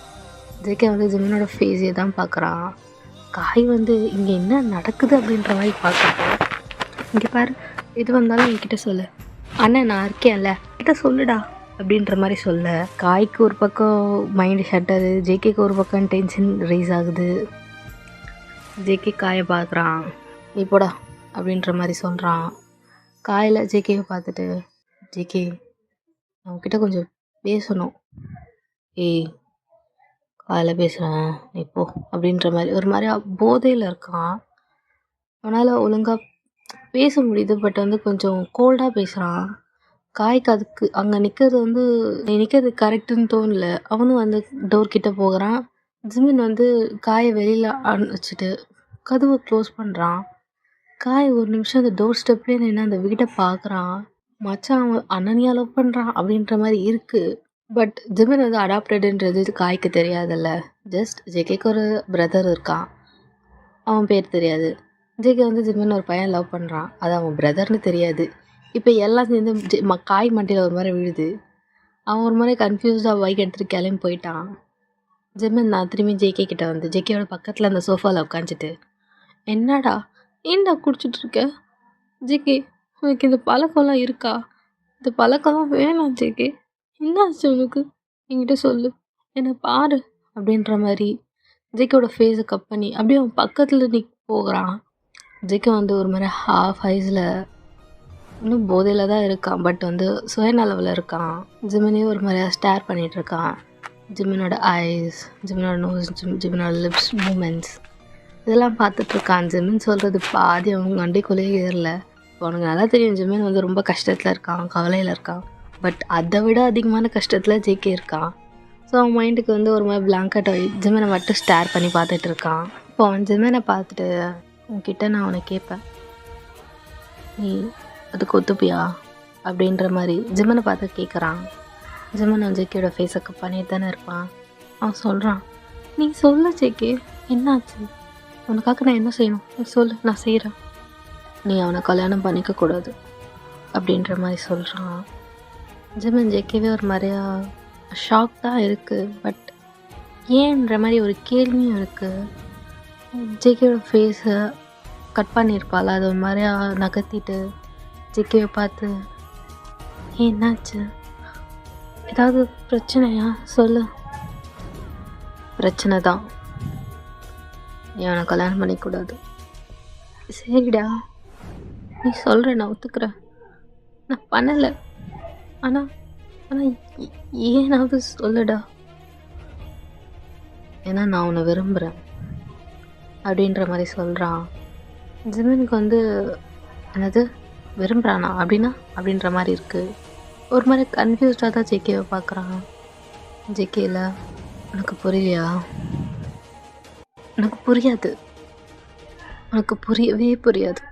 ஜேகே வந்து ஜிமினோட ஃபேஸே தான் பார்க்குறான். காய் வந்து இங்கே என்ன நடக்குது அப்படின்ற மாதிரி பார்க்குறான். இங்கே பாரு, எது வந்தாலும் என்கிட்ட சொல்லு, அண்ணன் நான் இருக்கேன்ல, கிட்ட சொல்லுடா அப்படின்ற மாதிரி சொல்ல, காய்க்கு ஒரு பக்கம் மைண்டு ஷட்டரு, ஜேகேக்கு ஒரு பக்கம் டென்ஷன் ரைஸ் ஆகுது. ஜேகே காயை பார்க்குறான், நீ போடா அப்படின்ற மாதிரி சொல்கிறான். காயில் ஜேகேவை பார்த்துட்டு, ஜேகே அவன்கிட்ட கொஞ்சம் பேசணும், ஏய் காலைல பேசுகிறேன் நீ போ அப்படின்ற மாதிரி ஒரு மாதிரியா போதையில் இருக்கான். அவனால் ஒழுங்காக பேச முடியுது, பட் வந்து கொஞ்சம் கோல்டாக பேசுகிறான். காய்க்கு அதுக்கு அங்கே நிற்கிறது வந்து நீ நிற்கிறது கரெக்டுன்னு தோணல. அவனும் வந்து டோர் கிட்டே போகிறான். ஜிமின் வந்து காயை வெளியில் அனுப்பிச்சிட்டு கதவை க்ளோஸ் பண்ணுறான். காய் ஒரு நிமிஷம் அந்த டோர் ஸ்டெப்லேயே நின்று அந்த வீட்டை பார்க்குறான். மச்சான் அவன் அனன்யா லவ் பண்ணுறான் அப்படின்ற மாதிரி இருக்குது. பட் ஜிமின் வந்து அடாப்டடுன்றது காய்க்கு தெரியாதுல்ல. ஜஸ்ட் ஜேகேக்கு ஒரு பிரதர் இருக்கான், அவன் பேர் தெரியாது. ஜேகே வந்து ஜிமின் ஒரு பையன் லவ் பண்ணுறான், அது அவன் பிரதர்னு தெரியாது. இப்போ எல்லாம் சேர்ந்து காய் மண்டியில் ஒரு மாதிரி விழுது. அவன் ஒரு மாதிரி கன்ஃபியூஸ்டாக பைக் எடுத்துகிட்டு கிளம்பி போயிட்டான். ஜிமின் நான் திரும்பி ஜேகே கிட்டே வந்து ஜேகேயோட பக்கத்தில் அந்த சோஃபாவில் உட்காந்துட்டு, என்னடா ஏன்டா குடிச்சிட்ருக்க ஜேகே, உனக்கு இந்த பழக்கம்லாம் இருக்கா, இந்த பழக்கம்லாம் வேணாம் ஜேகே, என்னாச்சு உனக்கு, என்கிட்ட சொல்லு, என்னை பாரு அப்படின்ற மாதிரி ஜேகேவோட ஃபேஸை கப் பண்ணி அப்படியே அவன் பக்கத்தில் போகிறான். ஜேகே வந்து ஒரு மாதிரி ஹாஃப் ஐஸில் இன்னும் போதையில் தான் இருக்கான், பட் வந்து சுயநலவில் இருக்கான். ஜிமினே ஒரு மாதிரியாக ஸ்டேர் பண்ணிகிட்ருக்கான். ஜிமினோட ஐஸ், ஜிமினோட நோஸ், ஜிமினோட லிப்ஸ் மூமெண்ட்ஸ் இதெல்லாம் பார்த்துட்ருக்கான். ஜிமின் சொல்கிறது பாதி அவங்க வண்டிக்குள்ளேயே ஏறல. அவனுக்கு நல்லா தெரியும் ஜிமின் வந்து ரொம்ப கஷ்டத்தில் இருக்கான், கவலையில் இருக்கான். பட் அதை விட அதிகமான கஷ்டத்தில் ஜேகே இருக்கான். ஸோ அவன் மைண்டுக்கு வந்து ஒரு மாதிரி பிளாங்கெட்டை ஜிமினை மட்டும் ஸ்டேர் பண்ணி பார்த்துட்டு இருக்கான். இப்போ அவன் ஜிமினை பார்த்துட்டு, உன்கிட்ட நான் அவனை கேட்பேன், நீ அதுக்கு ஒத்துப்பியா அப்படின்ற மாதிரி ஜிமினை பார்த்து கேட்குறான். ஜிமின் ஜேகேயோட ஃபேஸை கப் பண்ணிட்டு தானே இருப்பான். அவன் சொல்கிறான், நீ சொல்ல ஜேகே, என்னாச்சு, உனக்காக நான் என்ன செய்யணும், நீ சொல்லு, நான் செய்கிறேன். நீ அவனை கல்யாணம் பண்ணிக்கக்கூடாது அப்படின்ற மாதிரி சொல்கிறான். ஜிமின் ஜேகேவே ஒரு மாதிரியா ஷாக் தான் இருக்குது, பட் ஏன்ற மாதிரி ஒரு கேள்வியும் இருக்குது. ஜேகேயோட ஃபேஸை கட் பண்ணியிருப்பாள், அது ஒரு மாதிரியா நகர்த்திட்டு ஜேகேவை பார்த்து, என்னாச்சு, ஏதாவது பிரச்சனையா சொல்லு. பிரச்சனை தான், நீ அவனை கல்யாணம் பண்ணிக்கூடாது. சரிடா நீ சொல்கிற, நான் ஒத்துக்கிறேன், நான் பண்ணலை, ஆனால் ஏனாவது சொல்லுடா, ஏன்னா நான் உன்னை விரும்புகிறேன் அப்படின்ற மாதிரி சொல்கிறான். ஜிமினுக்கு வந்து என்னது விரும்புகிறானா அப்படின்னா அப்படின்ற மாதிரி இருக்குது. ஒரு மாதிரி கன்ஃபியூஸ்டாக தான் ஜேகேவை பார்க்குறான். ஜேகேல உனக்கு புரியலையா, எனக்கு புரியாது, உனக்கு புரியவே புரியாது,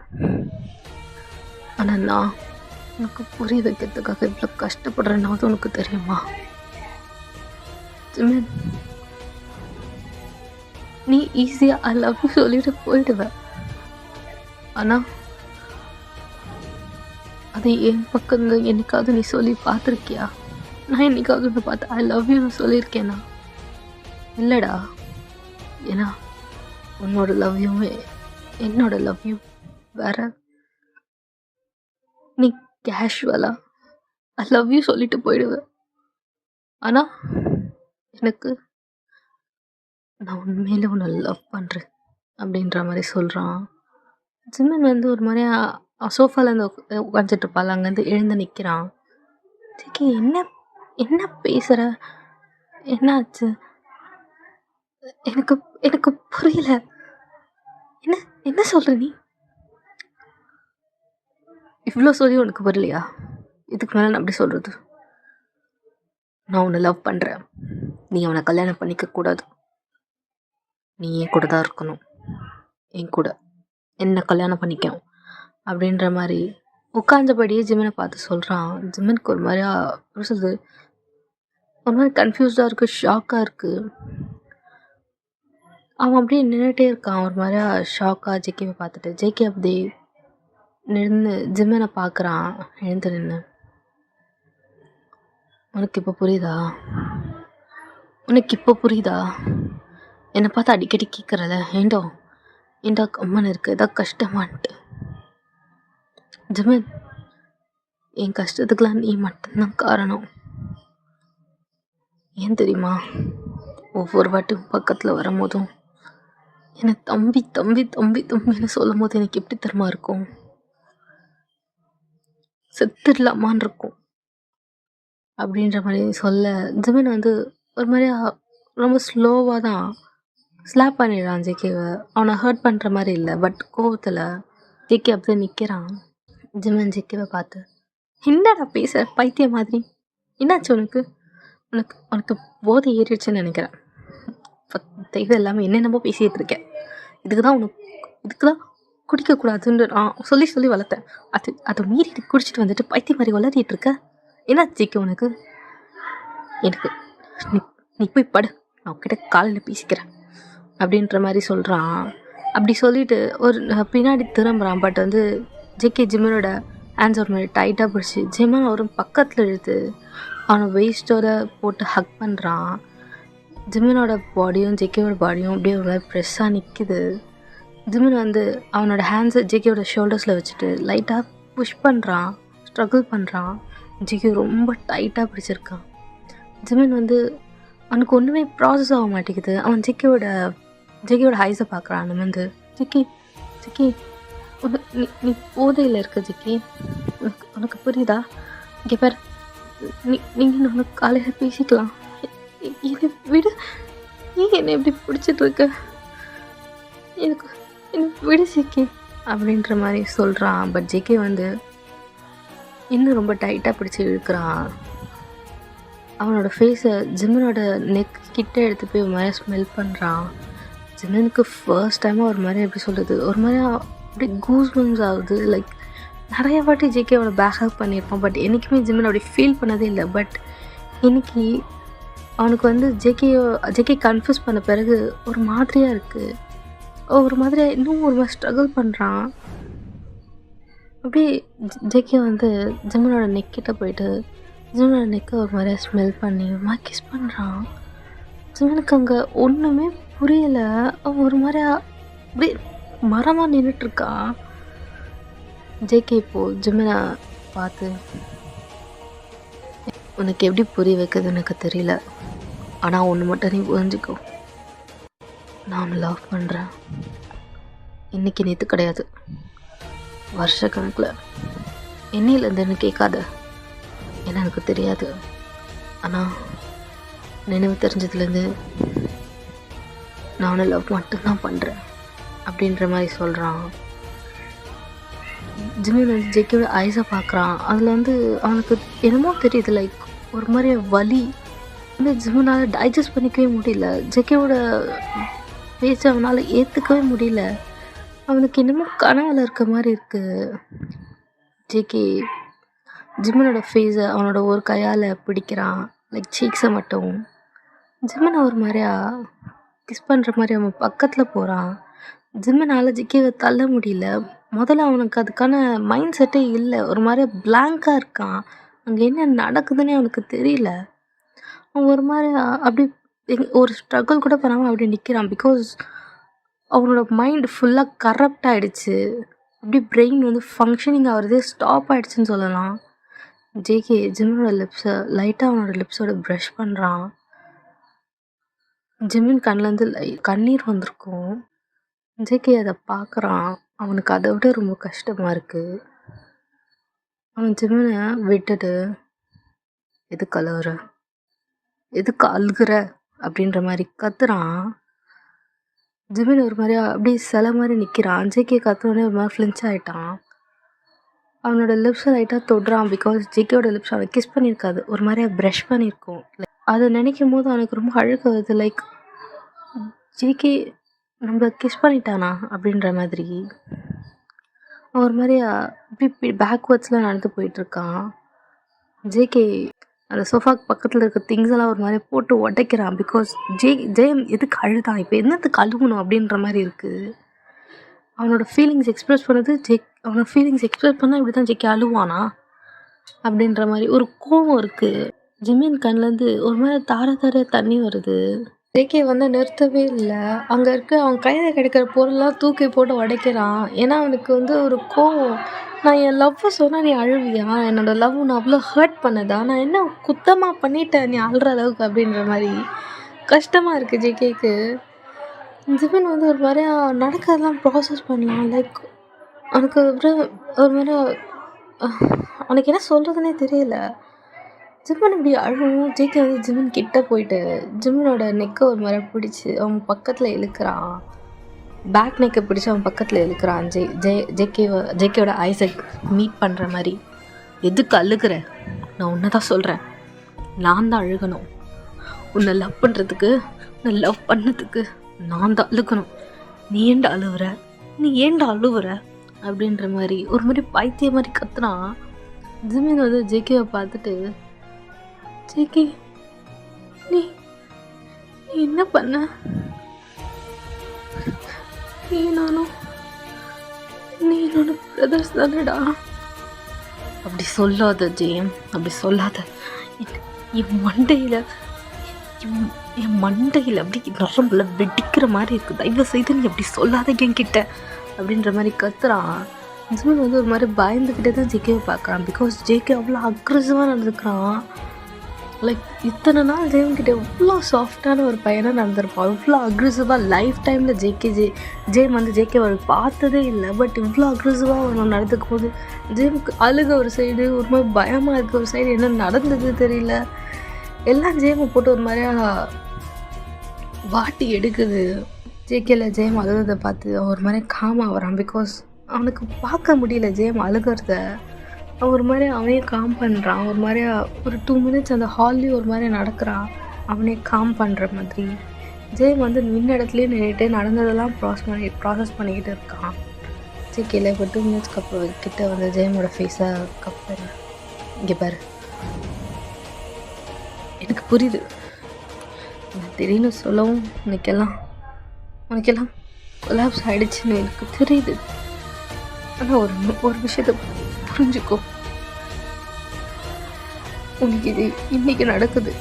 ஆனால் நான் உனக்கு புரிய வைக்கிறதுக்காக இவ்வளோ கஷ்டப்படுறேன்னா அது உனக்கு தெரியுமா. ஜிமின் நீ ஈஸியாக ஐ லவ் யூ சொல்லிட்டு போயிடுவேன், ஆனால் அது என் பக்கம் என்னைக்காவது நீ சொல்லி பார்த்துருக்கியா, நான் என்னைக்காவது உன்னை பார்த்து ஐ லவ் யூன்னு சொல்லியிருக்கேனா. இல்லைடா, ஏன்னா உன்னோட லவ்யும் என்னோட லவ்யும் வேற. நீ கேஷுவலா ஐ லவ் யூ சொல்லிட்டு போயிடுவேன். ஆனால் எனக்கு நான் உண்மையில உன்னை லவ் பண்ணுறேன் அப்படின்ற மாதிரி சொல்கிறான். ஜிம்மன் வந்து ஒரு மாதிரியா சோஃபாலேருந்து உட்காந்துட்டு இருப்பாள், அங்கேருந்து எழுந்து நிற்கிறான். ஜிக்கி என்ன என்ன பேசுகிற, என்னாச்சு? எனக்கு எனக்கு புரியல. என்ன என்ன சொல்கிற நீ? இவ்வளோ சொல்லி உனக்கு புரியலையா? இதுக்கு மேலே நான் அப்படி சொல்கிறது? நான் உன்னை லவ் பண்ணுறேன், நீ அவனை கல்யாணம் பண்ணிக்கக்கூடாது, நீ என் கூட தான் இருக்கணும், என் கூட என்ன கல்யாணம் பண்ணிக்கணும் அப்படின்ற மாதிரி உட்காந்தபடியே ஜிம்மனை பார்த்து சொல்கிறான். ஜிம்மனுக்கு ஒரு மாதிரியா சொல்லுது, ஒரு மாதிரி கன்ஃபியூஸ்டாக இருக்குது, ஷாக்காக இருக்குது. அவன் அப்படியே நின்றுட்டே இருக்கான், ஒரு மாதிரியா ஷாக்காக ஜேகேவை பார்த்துட்டு. ஜேகே அப்படி நின்று ஜிம்மனை பார்க்குறான் எழுந்து நின்று. உனக்கு இப்போ புரியுதா? உனக்கு இப்போ புரியுதா? என்னை பார்த்து அடிக்கடி கேட்குறல, ஏண்டா கம்மன் இருக்கு, ஏதா கஷ்டமான்ட்டு. ஜிம்மன், என் கஷ்டத்துக்கெலாம் நீ மட்டும்தான் காரணம். ஏன் தெரியுமா? ஒவ்வொரு வாட்டும் பக்கத்தில் வரும்போதும் என்னை தம்பி தம்பி தம்பி தம்பின்னு சொல்லும் போது எனக்கு எப்படி தரமா இருக்கும், செத்துடலாமான் இருக்கும் அப்படின்ற மாதிரி சொல்ல, ஜிம்மன் வந்து ஒரு மாதிரியா ரொம்ப ஸ்லோவாக தான் ஸ்லாப் பண்ணிடுறான் ஜேகேவை. அவனை ஹர்ட் பண்ணுற மாதிரி இல்லை, பட் கோவத்தில் ஜேகே அப்படியே நிற்கிறான். ஜிம்மன் ஜேகேவை பார்த்து, என்னடா பேசுகிற பைத்தியம் மாதிரி, என்னாச்சு உனக்கு? உனக்கு உனக்கு போதை ஏறிடுச்சுன்னு நினைக்கிறேன். தெய்வம் எல்லாமே என்னென்னமோ பேசிகிட்டு இருக்கேன். இதுக்கு தான் குடிக்கக்கூடாதுன்னு நான் சொல்லி வளர்த்தேன். அதை மீறிட்டு குடிச்சிட்டு வந்துட்டு பைத்தியம் மாதிரி வளர்த்திட்டு இருக்க. என்ன ஜேகே உனக்கு? எனக்கு நீ போய் படு, நான் உன்கிட்ட காலையில் பேசிக்கிறேன் அப்படின்ற மாதிரி சொல்கிறான். அப்படி சொல்லிட்டு ஒரு பின்னாடி திரும்புகிறான். பட் வந்து ஜேகே ஜிம்மனோட ஹேண்ட்ஸ் ஒரு மாதிரி டைட்டாக பிடிச்சி ஜிம்மன் அவரும் பக்கத்தில் இழுத்து அவனை வெயிஸ்டோட போட்டு ஹக் பண்ணுறான். ஜிம்மனோட பாடியும் ஜேகேவோட பாடியும் அப்படியே ஒரு மாதிரி ப்ரெஸ்ஸாக நிற்கிது. ஜிம்மன் வந்து அவனோட ஹேண்ட்ஸை ஜேகேவோட ஷோல்டர்ஸில் வச்சுட்டு லைட்டாக புஷ் பண்ணுறான், ஸ்ட்ரகிள் பண்ணுறான். ஜேகே ரொம்ப டைட்டாக பிடிச்சிருக்கான். ஜிம்மன் வந்து அவனுக்கு ஒன்றுமே ப்ராசஸ் ஆக மாட்டேங்குது. அவன் ஜேகேவோட ஹைஸை பார்க்குறான். வந்து ஜிக்கி நீ போதையில் இருக்க ஜிக்கி, உனக்கு புரியுதா? இங்கே பேர் நீங்கள் உனக்கு காலையில் பேசிக்கலாம், என்னை விடு, நீ என்னை எப்படி பிடிச்சிட்ருக்க, எனக்கு விடு ஜிக்கி அப்படின்ற மாதிரி சொல்கிறான். பட் ஜேகே வந்து இன்னும் ரொம்ப டைட்டாக பிடிச்சி இழுக்கிறான். அவனோட ஃபேஸை ஜிம்மனோட நெக் கிட்டே எடுத்து போய் ஒரு மாதிரி ஸ்மெல் பண்ணுறான். ஜிம்மனுக்கு ஃபர்ஸ்ட் டைமாக ஒரு மாதிரி எப்படி சொல்கிறது, ஒரு மாதிரி அப்படியே கூஸ்பம்ஸ் ஆகுது. லைக் நிறைய வாட்டி ஜேகே அவனை பேக்கப் பண்ணியிருப்பான், பட் என்றைக்குமே ஜிம்மன் அப்படி ஃபீல் பண்ணதே இல்லை. பட் இன்னைக்கு அவனுக்கு வந்து ஜேகே கன்ஃபியூஸ் பண்ண பிறகு ஒரு மாதிரியாக இருக்குது. ஒரு மாதிரியாக இன்னும் ஒரு மாதிரி ஸ்ட்ரகிள் பண்ணுறான். அப்படியே ஜேகே வந்து ஜிம்மனோட நெக்கிட்ட போயிட்டு ஜிம்மனோட நெக்கை ஒரு மாதிரியாக ஸ்மெல் பண்ணி ஒரு மாதிரி கிஸ் பண்ணுறான். ஜிம்மனுக்கு அங்கே ஒன்றுமே புரியலை. அவன் ஒரு மாதிரியா அப்படியே மரமாக நின்றுட்டுருக்கா. ஜேகே இப்போது ஜிம்மனை பார்த்து, உனக்கு எப்படி புரிய வைக்கிறது எனக்கு தெரியல, ஆனால் ஒன்று மட்டும் நீ புரிஞ்சுக்கோ, நான் ஒன்று லவ் பண்ணுறேன். இன்றைக்கி நேற்று கிடையாது, வருஷ கணக்கில். என்னையிலேருந்துன்னு கேட்காத, ஏன்னா எனக்கு தெரியாது. ஆனால் நினைவு தெரிஞ்சதுலேருந்து நான் ஒன்று லவ் மட்டும்தான் பண்ணுறேன் அப்படின்ற மாதிரி சொல்கிறான். ஜிம்மன் வந்து ஜேகேவோட ஐஸை பார்க்குறான். அதில் வந்து அவனுக்கு என்னமோ தெரியுது, லைக் ஒரு மாதிரி வலி வந்து ஜிம்மனால் டைஜஸ்ட் பண்ணிக்கவே முடியல. ஜேகேவோட பேச்சை அவனால் ஏற்றுக்கவே முடியல. அவனுக்கு என்னமோ கனவில் இருக்க மாதிரி இருக்குது. ஜேகே ஜிம்மனோட ஃபேஸை அவனோட ஒரு கையால் பிடிக்கிறான், லைக் சீக்ஸை மட்டும். ஜிம்மனை ஒரு மாதிரியா கிஸ் பண்ணுற மாதிரி அவன் பக்கத்தில் போகிறான். ஜிம்மனால் ஜேகேவை தள்ள முடியல. முதல்ல அவனுக்கு அதுக்கான மைண்ட் செட்டே இல்லை. ஒரு மாதிரியா பிளாங்காக இருக்கான். அங்கே என்ன நடக்குதுன்னே அவனுக்கு தெரியல. அவன் ஒரு மாதிரி அப்படி ஒரு ஸ்ட்ரகிள் கூட பண்ணாமல் அப்படி நிற்கிறான். பிகாஸ் அவனோட மைண்ட் ஃபுல்லாக கரப்ட் ஆகிடுச்சு. அப்படி பிரெயின் வந்து ஃபங்க்ஷனிங் ஆகிறதே ஸ்டாப் ஆகிடுச்சின்னு சொல்லலாம். ஜேகே ஜிம்மினோட லிப்ஸை லைட்டாக அவனோட லிப்ஸோட ப்ரஷ் பண்ணுறான். ஜிம்மின் கண்ணிலேருந்து கண்ணீர் வந்திருக்கும். ஜேகே அதை பார்க்குறான். அவனுக்கு அதை விட ரொம்ப கஷ்டமாக இருக்குது. அவன் ஜிம்மினை விட்டுட்டு எதுக்கு அழுகுற, எதுக்கு அழுகுற அப்படின்ற மாதிரி கத்துறான். ஜிமின் ஒரு மாதிரியா அப்படியே சில மாதிரி நிற்கிறான். ஜேகே கத்துனோடனே ஒரு மாதிரி ஃப்ளின்ச் ஆகிட்டான். அவனோட லிப்ஸை லைட்டாக தொடுறான். பிகாஸ் ஜேகேயோட லிப்ஸ் அவனை கிஸ் பண்ணியிருக்காது, ஒரு மாதிரியா ப்ரஷ் பண்ணியிருக்கோம். அதை நினைக்கும் போது அவனுக்கு ரொம்ப அழுக வருது. லைக் ஜேகே நம்ம கிஸ் பண்ணிட்டானா அப்படின்ற மாதிரி. அவன் ஒரு மாதிரியா இப்படி பேக்வேர்ட்ஸில் நடந்து போயிட்டுருக்கான். ஜேகே அந்த சோஃபாக்கு பக்கத்தில் இருக்க திங்ஸ் எல்லாம் ஒரு மாதிரி போட்டு உடைக்கிறான். பிகாஸ் ஜெயம் எதுக்கு அழுதான், இப்போ என்னத்துக்கு அழுகணும் அப்படின்ற மாதிரி இருக்குது. அவனோட ஃபீலிங்ஸ் எக்ஸ்ப்ரெஸ் பண்ணது அவனோட ஃபீலிங்ஸ் எக்ஸ்ப்ரெஸ் பண்ணால் இப்படி தான் ஜேகே அழுவானா அப்படின்ற மாதிரி ஒரு கோவம் இருக்குது. ஜிம்மின் கண்ணிலேருந்து ஒரு மாதிரி தார தண்ணி வருது. ஜேகே வந்து நிறுத்தவே இல்லை. அங்கே இருக்க அவன் கையில் கிடைக்கிற பொருள்லாம் தூக்கி போட்டு உடைக்கிறான். ஏன்னா அவனுக்கு வந்து ஒரு கோவம். நான் என் லவ்வை சொன்னால் நீ அழுவியா, என்னோட லவ் நான் அவ்வளோ ஹர்ட் பண்ணதா, நான் என்ன குத்தமாக பண்ணிட்டேன் நீ அழுற அளவுக்கு அப்படின்ற மாதிரி கஷ்டமாக இருக்குது ஜேகேக்கு. ஜிமின் வந்து ஒரு மாதிரியா நடக்கிறதெல்லாம் ப்ராசஸ் பண்ணலாம். லைக் அவனுக்கு ஒரு மாதிரி அவனுக்கு என்ன சொல்கிறதுனே தெரியல. ஜிம்மன் இப்படி அழுவும். ஜேகே வந்து ஜிம்மன் கிட்ட போயிட்டு ஜிம்மனோட நெக்கை ஒரு மாதிரி பிடிச்சி அவன் பக்கத்தில் இழுக்கிறான். பேக் நெக்கை பிடிச்சி அவன் பக்கத்தில் இழுக்கிறான். ஜேகேவோட ஐஸை மீட் பண்ணுற மாதிரி. எதுக்கு அழுகிற, நான் உன்னை தான் சொல்கிறேன், நான் தான் அழுகணும். உன்னை லவ் பண்ணுறதுக்கு, உன்னை லவ் பண்ணதுக்கு நான் தான் அழுகணும். நீ ஏண்டா அழுவுற அப்படின்ற மாதிரி ஒரு மாதிரி பைத்திய மாதிரி கத்துனான். ஜிமின் வந்து ஜேகேவை பார்த்துட்டு, ஜேகே நீ என்ன பண்ண, நீ நானும் பிரதர்ஸ் தானடா. அப்படி சொல்லாத ஜெயம், அப்படி சொல்லாத. என் மண்டையில் அப்படி நரம்புல வெடிக்கிற மாதிரி இருக்குது. தயவு செய்து நீ அப்படி சொல்லாத என்கிட்ட அப்படின்ற மாதிரி கத்துறான். ஜிமின் வந்து ஒரு மாதிரி பயந்துக்கிட்டே தான் ஜேகேவை பார்க்குறான். பிகாஸ் ஜேகே அவ்வளோ அக்ரெசிவாக நடந்துக்கிறான். லைக் இத்தனை நாள் ஜெயம்கிட்ட எவ்வளோ சாஃப்டான ஒரு பையனாக நடந்திருப்பான். இவ்வளோ அக்ரெசிவாக லைஃப் டைமில் ஜெயம் வந்து ஜேகே அவர் பார்த்ததே இல்லை. பட் இவ்வளோ அக்ரெசிவாக அவன் நடந்துக்கும் போது ஜெயமுக்கு அழுக ஒரு சைடு, ஒரு மாதிரி பயமாக இருக்க ஒரு சைடு, என்ன நடந்தது தெரியல. எல்லாம் ஜெயமை போட்டு ஒரு மாதிரியா வாட்டி எடுக்குது. ஜேகேல ஜெயம் அழுகிறத பார்த்து அவன் ஒரு மாதிரி காமாக வரான். பிகாஸ் அவனுக்கு பார்க்க முடியல ஜெயம் அழுகிறத. அவன் ஒரு மாதிரி அவனே காம் பண்ணுறான். ஒரு மாதிரியா ஒரு 2 minutes அந்த ஹால்லேயும் ஒரு மாதிரி நடக்கிறான், அவனே காம் பண்ணுற மாதிரி. ஜெயம் வந்து நின்ன இடத்துலேயே நின்றுட்டு நடந்ததெல்லாம் ப்ராசஸ் பண்ணிக்கிட்டு இருக்கான். ஜேகேல இப்போ 2 minutes அப்புறம் கிட்ட வந்து ஜெயமோட ஃபேஸை கப்பேன். இங்கே பாரு, எனக்கு புரியுது, நான் திடீர்னு சொல்லவும் உனக்கெல்லாம் கொலாப்ஸ் ஆகிடுச்சுன்னு எனக்கு தெரியுது. ஆனால் ஒரு விஷயத்தை புரிஞ்சுக்கோ, உனக்கு இது இன்னைக்கு நடக்குது.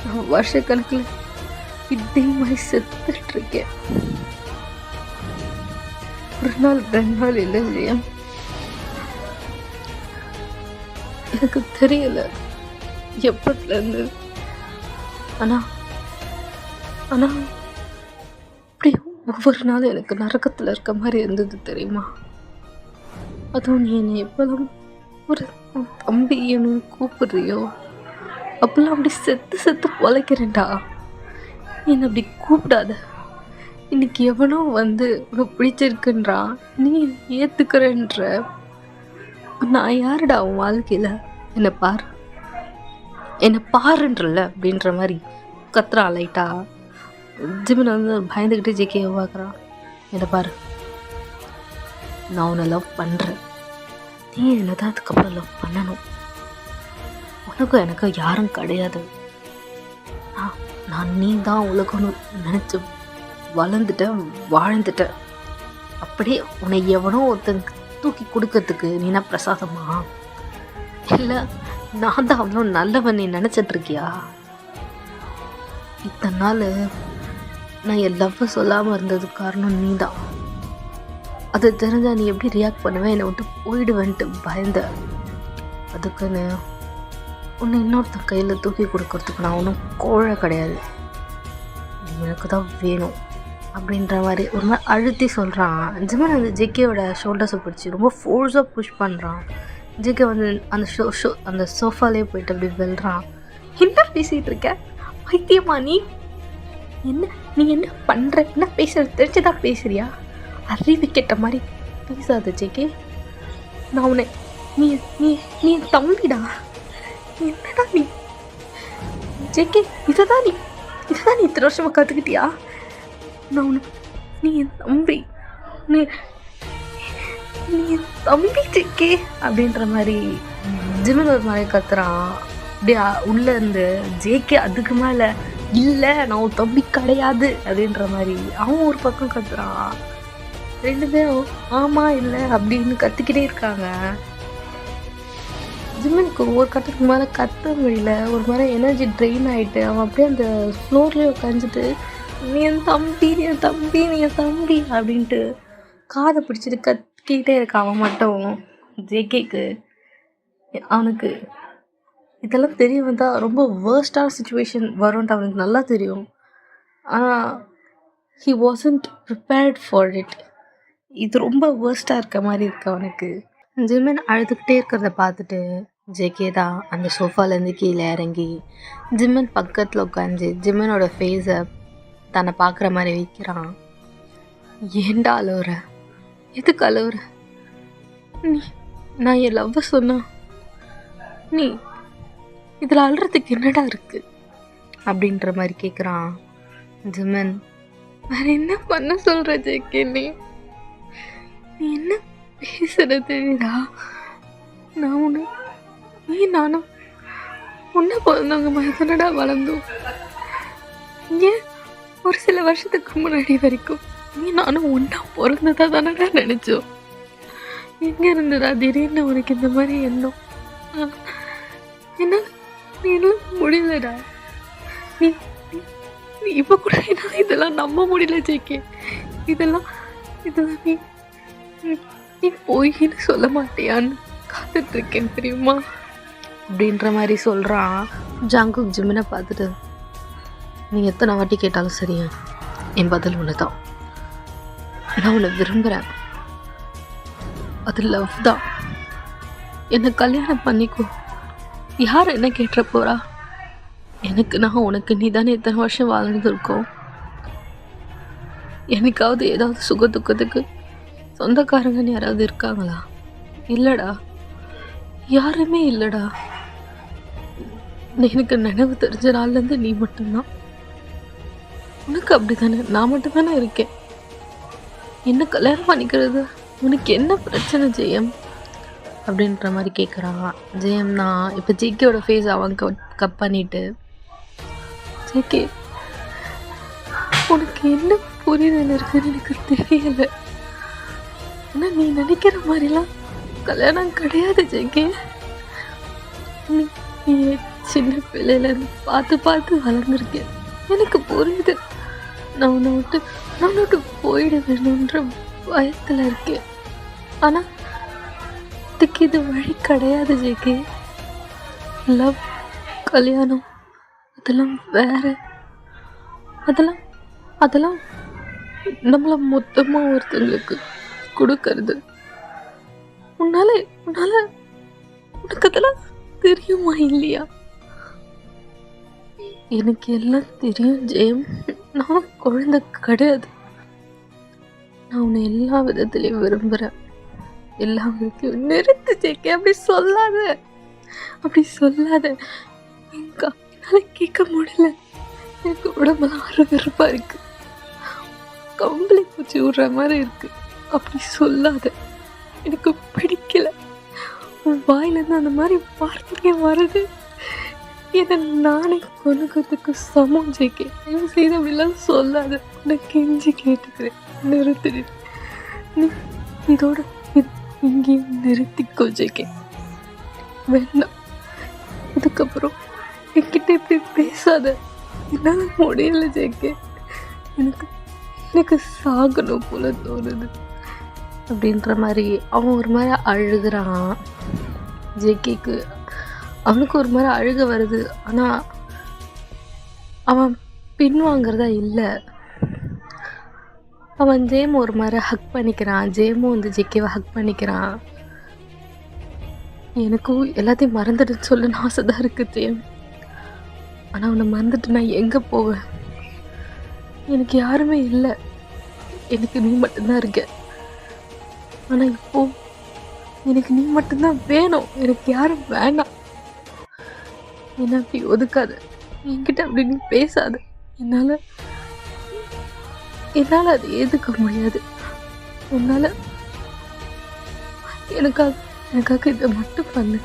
நான் வருஷக்கணக்கில் இதே மாதிரி செத்துட்ருக்கேன். 1 நாள் 2 நாள் இல்லை ஜெயம், எனக்கு தெரியல எப்பத்துலேருந்து. ஆனால் அப்படி ஒவ்வொரு நாளும் எனக்கு நரகத்தில் இருக்க மாதிரி இருந்தது தெரியுமா. அதுவும் நீ என்னை எப்போல்லாம் ஒரு தம்பி என்ன கூப்பிடுறியோ அப்போல்லாம் அப்படி செத்து பொழைக்கிறேன்டா. என்னை அப்படி கூப்பிடாத. இன்னைக்கு எவனோ வந்து உனக்கு பிடிச்சிருக்குன்றான், நீ ஏற்றுக்கிறேன்ற. நான் யாருடா உன் வாழ்க்கையில், என்னை பாருன்றல அப்படின்ற மாதிரி கத்துறான் லைட்டா. ஜிமின் வந்து பயந்துக்கிட்டே ஜேகே பார்க்குறான். என்னை பாரு, நான் உன்னை லவ் பண்ணுறேன், நீ என்ன தான் அதுக்கப்புறம் லவ் பண்ணணும். உனக்கும் எனக்கு யாரும் கிடையாது. நான் நீ தான் உலகம்னு நினச்சி வளர்ந்துட்டேன், வாழ்ந்துட்டேன். அப்படியே உன்னை எவனோ ஒருத்தங்க தூக்கி கொடுக்கறதுக்கு நீ என்ன பிரசாதமா? இல்லை நான் தான் அவ்வளோ நல்லவன் நீ நினச்சிட்ருக்கியா? இத்தனை நாள் நான் என் லவ்வை சொல்லாமல் இருந்ததுக்கு காரணம் நீ தான். அது தெரிஞ்சா நீ எப்படி ரியாக்ட் பண்ணுவேன், என்னை விட்டு போயிடுவேன்ட்டு பயந்த. அதுக்குன்னு உன்னை இன்னொருத்தன் கையில் தூக்கி கொடுக்கறதுக்கு நான் ஒன்றும் கோழை கிடையாது. நீ எனக்கு தான் வேணும் அப்படின்ற மாதிரி ஒரு மாதிரி அழுத்தி சொல்கிறான். ஜிமன் அந்த ஜேகேயோட ஷோல்டர்ஸை பிடிச்சி ரொம்ப ஃபோர்ஸாக புஷ் பண்ணுறான். ஜேகே வந்து அந்த சோஃபாலே போயிட்டு அப்படி வெல்றான். என்ன பேசிகிட்டு இருக்க வைத்தியமா நீ? நீ என்ன பண்ணுற? என்ன பேசுறது தெரிஞ்சு தான் பேசுறியா? அறிவு கெட்ட மாதிரி பேசாத ஜேகே. நான் உன்னை நீ நீ நீ என் தம்பிடா. என்னடா நீ ஜேகே? இதைதான் நீ இத்தனை வருஷமாக கற்றுக்கிட்டியா? நான் உன்னை நீ என் தம்பி, நீ என் தம்பி ஜேகே அப்படின்ற மாதிரி ஜிமன் ஒரு மாதிரி கத்துறான். அப்படியே உள்ளே இருந்து ஜேகே அதுக்கு மேலே இல்லை நான் உன் தம்பி கிடையாது அப்படின்ற மாதிரி அவன் ஒரு பக்கம் கத்துறான். 2 பேரும் ஆமாம் இல்லை அப்படின்னு கத்திக்கிட்டே இருக்காங்க. ஜிம்மனுக்கு ஒரு கட்டத்துக்கு மேலே கத்த முடியல. ஒரு மாதிரி எனர்ஜி ட்ரெயின் ஆகிட்டு அவன் அப்படியே அந்த ஃப்ளோர்லேயே உட்காந்துட்டு நீ என் தம்பி, நீ என் தம்பி, நீ என் தம்பி அப்படின்ட்டு காதை பிடிச்சிட்டு கத்திக்கிட்டே இருக்கான். அவன் மட்டும் ஜேகேக்கு அவனுக்கு இதெல்லாம் தெரிய வந்தால் ரொம்ப வேர்ஸ்டான சுச்சுவேஷன் வரும்ன்ட்டு அவனுக்கு நல்லா தெரியும். ஆனால் he wasn't prepared for it. இது ரொம்ப வேர்ஸ்ட்டாக இருக்க மாதிரி இருக்கு அவனுக்கு. ஜிம்மன் அழுதுகிட்டே இருக்கிறத பார்த்துட்டு ஜேகே தான் அந்த சோஃபாலேருந்து கீழே இறங்கி ஜிம்மன் பக்கத்தில் உட்காந்து ஜிம்மனோட ஃபேஸை தன்னை பார்க்குற மாதிரி வைக்கிறான். ஏண்டா அழுவுற? எதுக்கு அழுவுற? நீ நான் என் லவ்வை சொன்னா நீ இதில் அழுறதுக்கு என்னடா இருக்கு அப்படின்ற மாதிரி கேட்குறான். ஜிம்மன் வேற என்ன பண்ண சொல்கிற ஜேகே? நீ என்ன பேசுறது தெரியுதா? நான் உன்னை நீ நானும் உன்னை பிறந்தவங்க மயத்தனடா வளர்ந்தோம். ஏன் ஒரு சில வருஷத்துக்கு முன்னாடி வரைக்கும் நீ நானும் ஒன்றா பிறந்ததா தானடா நினச்சோம். எங்கே இருந்ததா திடீர்னு உனக்கு இந்த மாதிரி எண்ணம்? என்ன நீ எல்லாம் முடியலடா. நீ நீ இப்போ கூட என்னால் இதெல்லாம் நம்ப முடியல ஜேகே. இதெல்லாம் நீ நீ போயின்னு சொல்ல மாட்டியான்னு காத்துட்ருக்கேன் தெரியுமா அப்படின்ற மாதிரி சொல்கிறான். ஜாங்குக் ஜிம்மனை பார்த்துட்டு நீ எத்தனை வாட்டி கேட்டாலும் சரியா என் பதில் ஒன்று தான். நான் உன்னை விரும்புகிறேன். அது லவ் தான். என்னை கல்யாணம் பண்ணிக்கோ. யார் என்ன கேட்டுற போகிறா? எனக்கு நான் உனக்கு நீ தானே எத்தனை வருஷம் வாழ்ந்துருக்கோம். என்னைக்காவது ஏதாவது சுக துக்கத்துக்கு சொந்தக்காரங்கன்னு யாராவது இருக்காங்களா? இல்லைடா, யாருமே இல்லைடா. எனக்கு நினைவு தெரிஞ்ச நாள்லேருந்து நீ மட்டும்தான். உனக்கு அப்படி தானே? நான் மட்டும்தானே இருக்கேன். என்ன கல்யாணம் பண்ணிக்கிறது உனக்கு என்ன பிரச்சனை ஜெயம் அப்படின்ற மாதிரி கேட்குறான். ஜெயம்னா இப்போ ஜேகேயோட ஃபேஸ் அவன் கப் பண்ணிட்டு ஜேகே உனக்கு என்ன புரிதல் இருக்குன்னு எனக்கு தெரியலை. ஆனால் நீ நினைக்கிற மாதிரிலாம் கல்யாணம் கிடையாது ஜேகே. நீ சின்ன பிள்ளையிலேருந்து பார்த்து வளர்ந்துருக்கேன். எனக்கு புரியுது. நான் உன்னை விட்டு போயிட வேணுன்ற பயத்தில் இருக்கேன். ஆனால் இதுக்கு இது வழி கிடையாது ஜேகே. லவ், கல்யாணம் அதெல்லாம் வேற. அதெல்லாம் நம்மளை மொத்தமாக ஒருத்தங்களுக்கு கொடுக்கறது. உன்னால உனக்கு அதெல்லாம் தெரியுமா இல்லையா? எனக்கு எல்லாம் தெரியும் ஜெயம். நான் குழந்தை கிடையாது. நான் உன்னை எல்லா விதத்துலையும் விரும்புகிறேன். எல்லா விதத்துலையும். நிறுத்து ஜேகே, அப்படி சொல்லாத. என்னால் கேட்க முடியல. எனக்கு உடம்பெல்லாம் வெறுப்பாக இருக்கு. கம்பளி பூச்சி விடுற மாதிரி இருக்கு. அப்படி சொல்லாத. எனக்கு பிடிக்கல. உன் வாயிலேருந்து அந்த மாதிரி வார்த்தையே வருது. இதை நானே கொண்டுக்கிறதுக்கு சமம் ஜேகே. தயவு செய்து அப்படிலாம் சொல்லாத. நான் கெஞ்சி கேட்டுக்கிறேன், நிறுத்திடு. நீ இதோட இங்கேயும் நிறுத்திக்கோ ஜேகே. வேண்டாம், இதுக்கப்புறம் என்கிட்ட இப்படி பேசாத. என்னால் முடியல ஜேகே, எனக்கு எனக்கு சாகணும் போல தோணுது அப்படின்ற மாதிரி அவன் ஒரு மாதிரி அழுகிறான். ஜேகேக்கு அவனுக்கு ஒரு மாதிரி அழுக வருது. ஆனால் அவன் பின்வாங்கிறதா இல்லை. அவன் ஜேம் ஒரு மாதிரி ஹக் பண்ணிக்கிறான். ஜேமும் வந்து ஜேகேவை ஹக் பண்ணிக்கிறான். எனக்கும் எல்லாத்தையும் மறந்துடுன்னு சொல்லணும்னு ஆசை தான் இருக்குது ஜேம். ஆனால் அவனை மறந்துட்டு நான் எங்கே போவேன்? எனக்கு யாருமே இல்லை, எனக்கு நீ மட்டும்தான் இருக்க. ஆனால் இப்போ எனக்கு நீ மட்டும்தான் வேணும், எனக்கு யாரும் வேணாம். என்ன அப்படி ஒதுக்காத, என்கிட்ட அப்படி நீ பேசாத. என்னால் அதை ஏற்றுக்க முடியாது. உன்னால் எனக்காக இதை மட்டும் பண்ணு.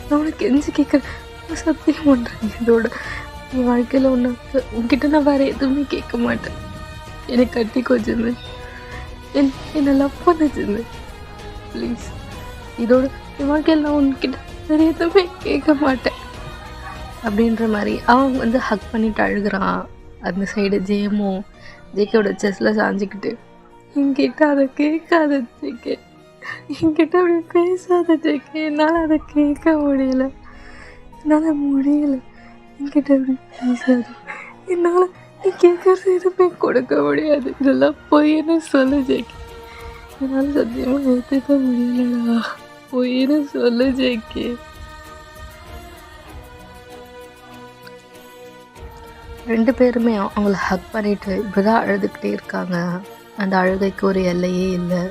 நான் உனக்கு கெஞ்சி கேட்குறேன், நான் சத்தியம் பண்ணுறேன். இதோட என் வாழ்க்கையில் உன்கிட்ட நான் வேறு எதுவுமே கேட்க மாட்டேன். என்னை கட்டி கொஞ்சமே என்னை லவ் பண்ண ப்ளீஸ். இதோட என் வாழ்க்கையில் நான் உன்கிட்ட வேறு எதுவுமே கேட்க மாட்டேன் அப்படின்ற மாதிரி அவன் வந்து ஹக் பண்ணிட்டு அழுகிறான். அந்த சைடு ஜேமும் ஜேகேவோட செஸ்ஸில் சாஞ்சிக்கிட்டு, என்கிட்ட அதை கேட்காத ஜேகே, என்கிட்ட அப்படி பேசாத ஜேகே, என்னால் அதை கேட்க முடியல, என்கிட்ட அப்படி பேசாது, என்னால் நீ கேட்கறது எதுவுமே கொடுக்க முடியாது, இதெல்லாம் பொய்ன்னு சொல்லு ஜேகே, என்னால் சத்தியமாக ஏற்றுக்க முடியலடா, பொய்ன்னு சொல்லு ஜேகே. ரெண்டு பேருமே அவங்கள ஹக் பண்ணிவிட்டு இப்படி தான் அழுதுகிட்டே இருக்காங்க. அந்த அழுகைக்கு ஒரு எல்லையே இல்லை.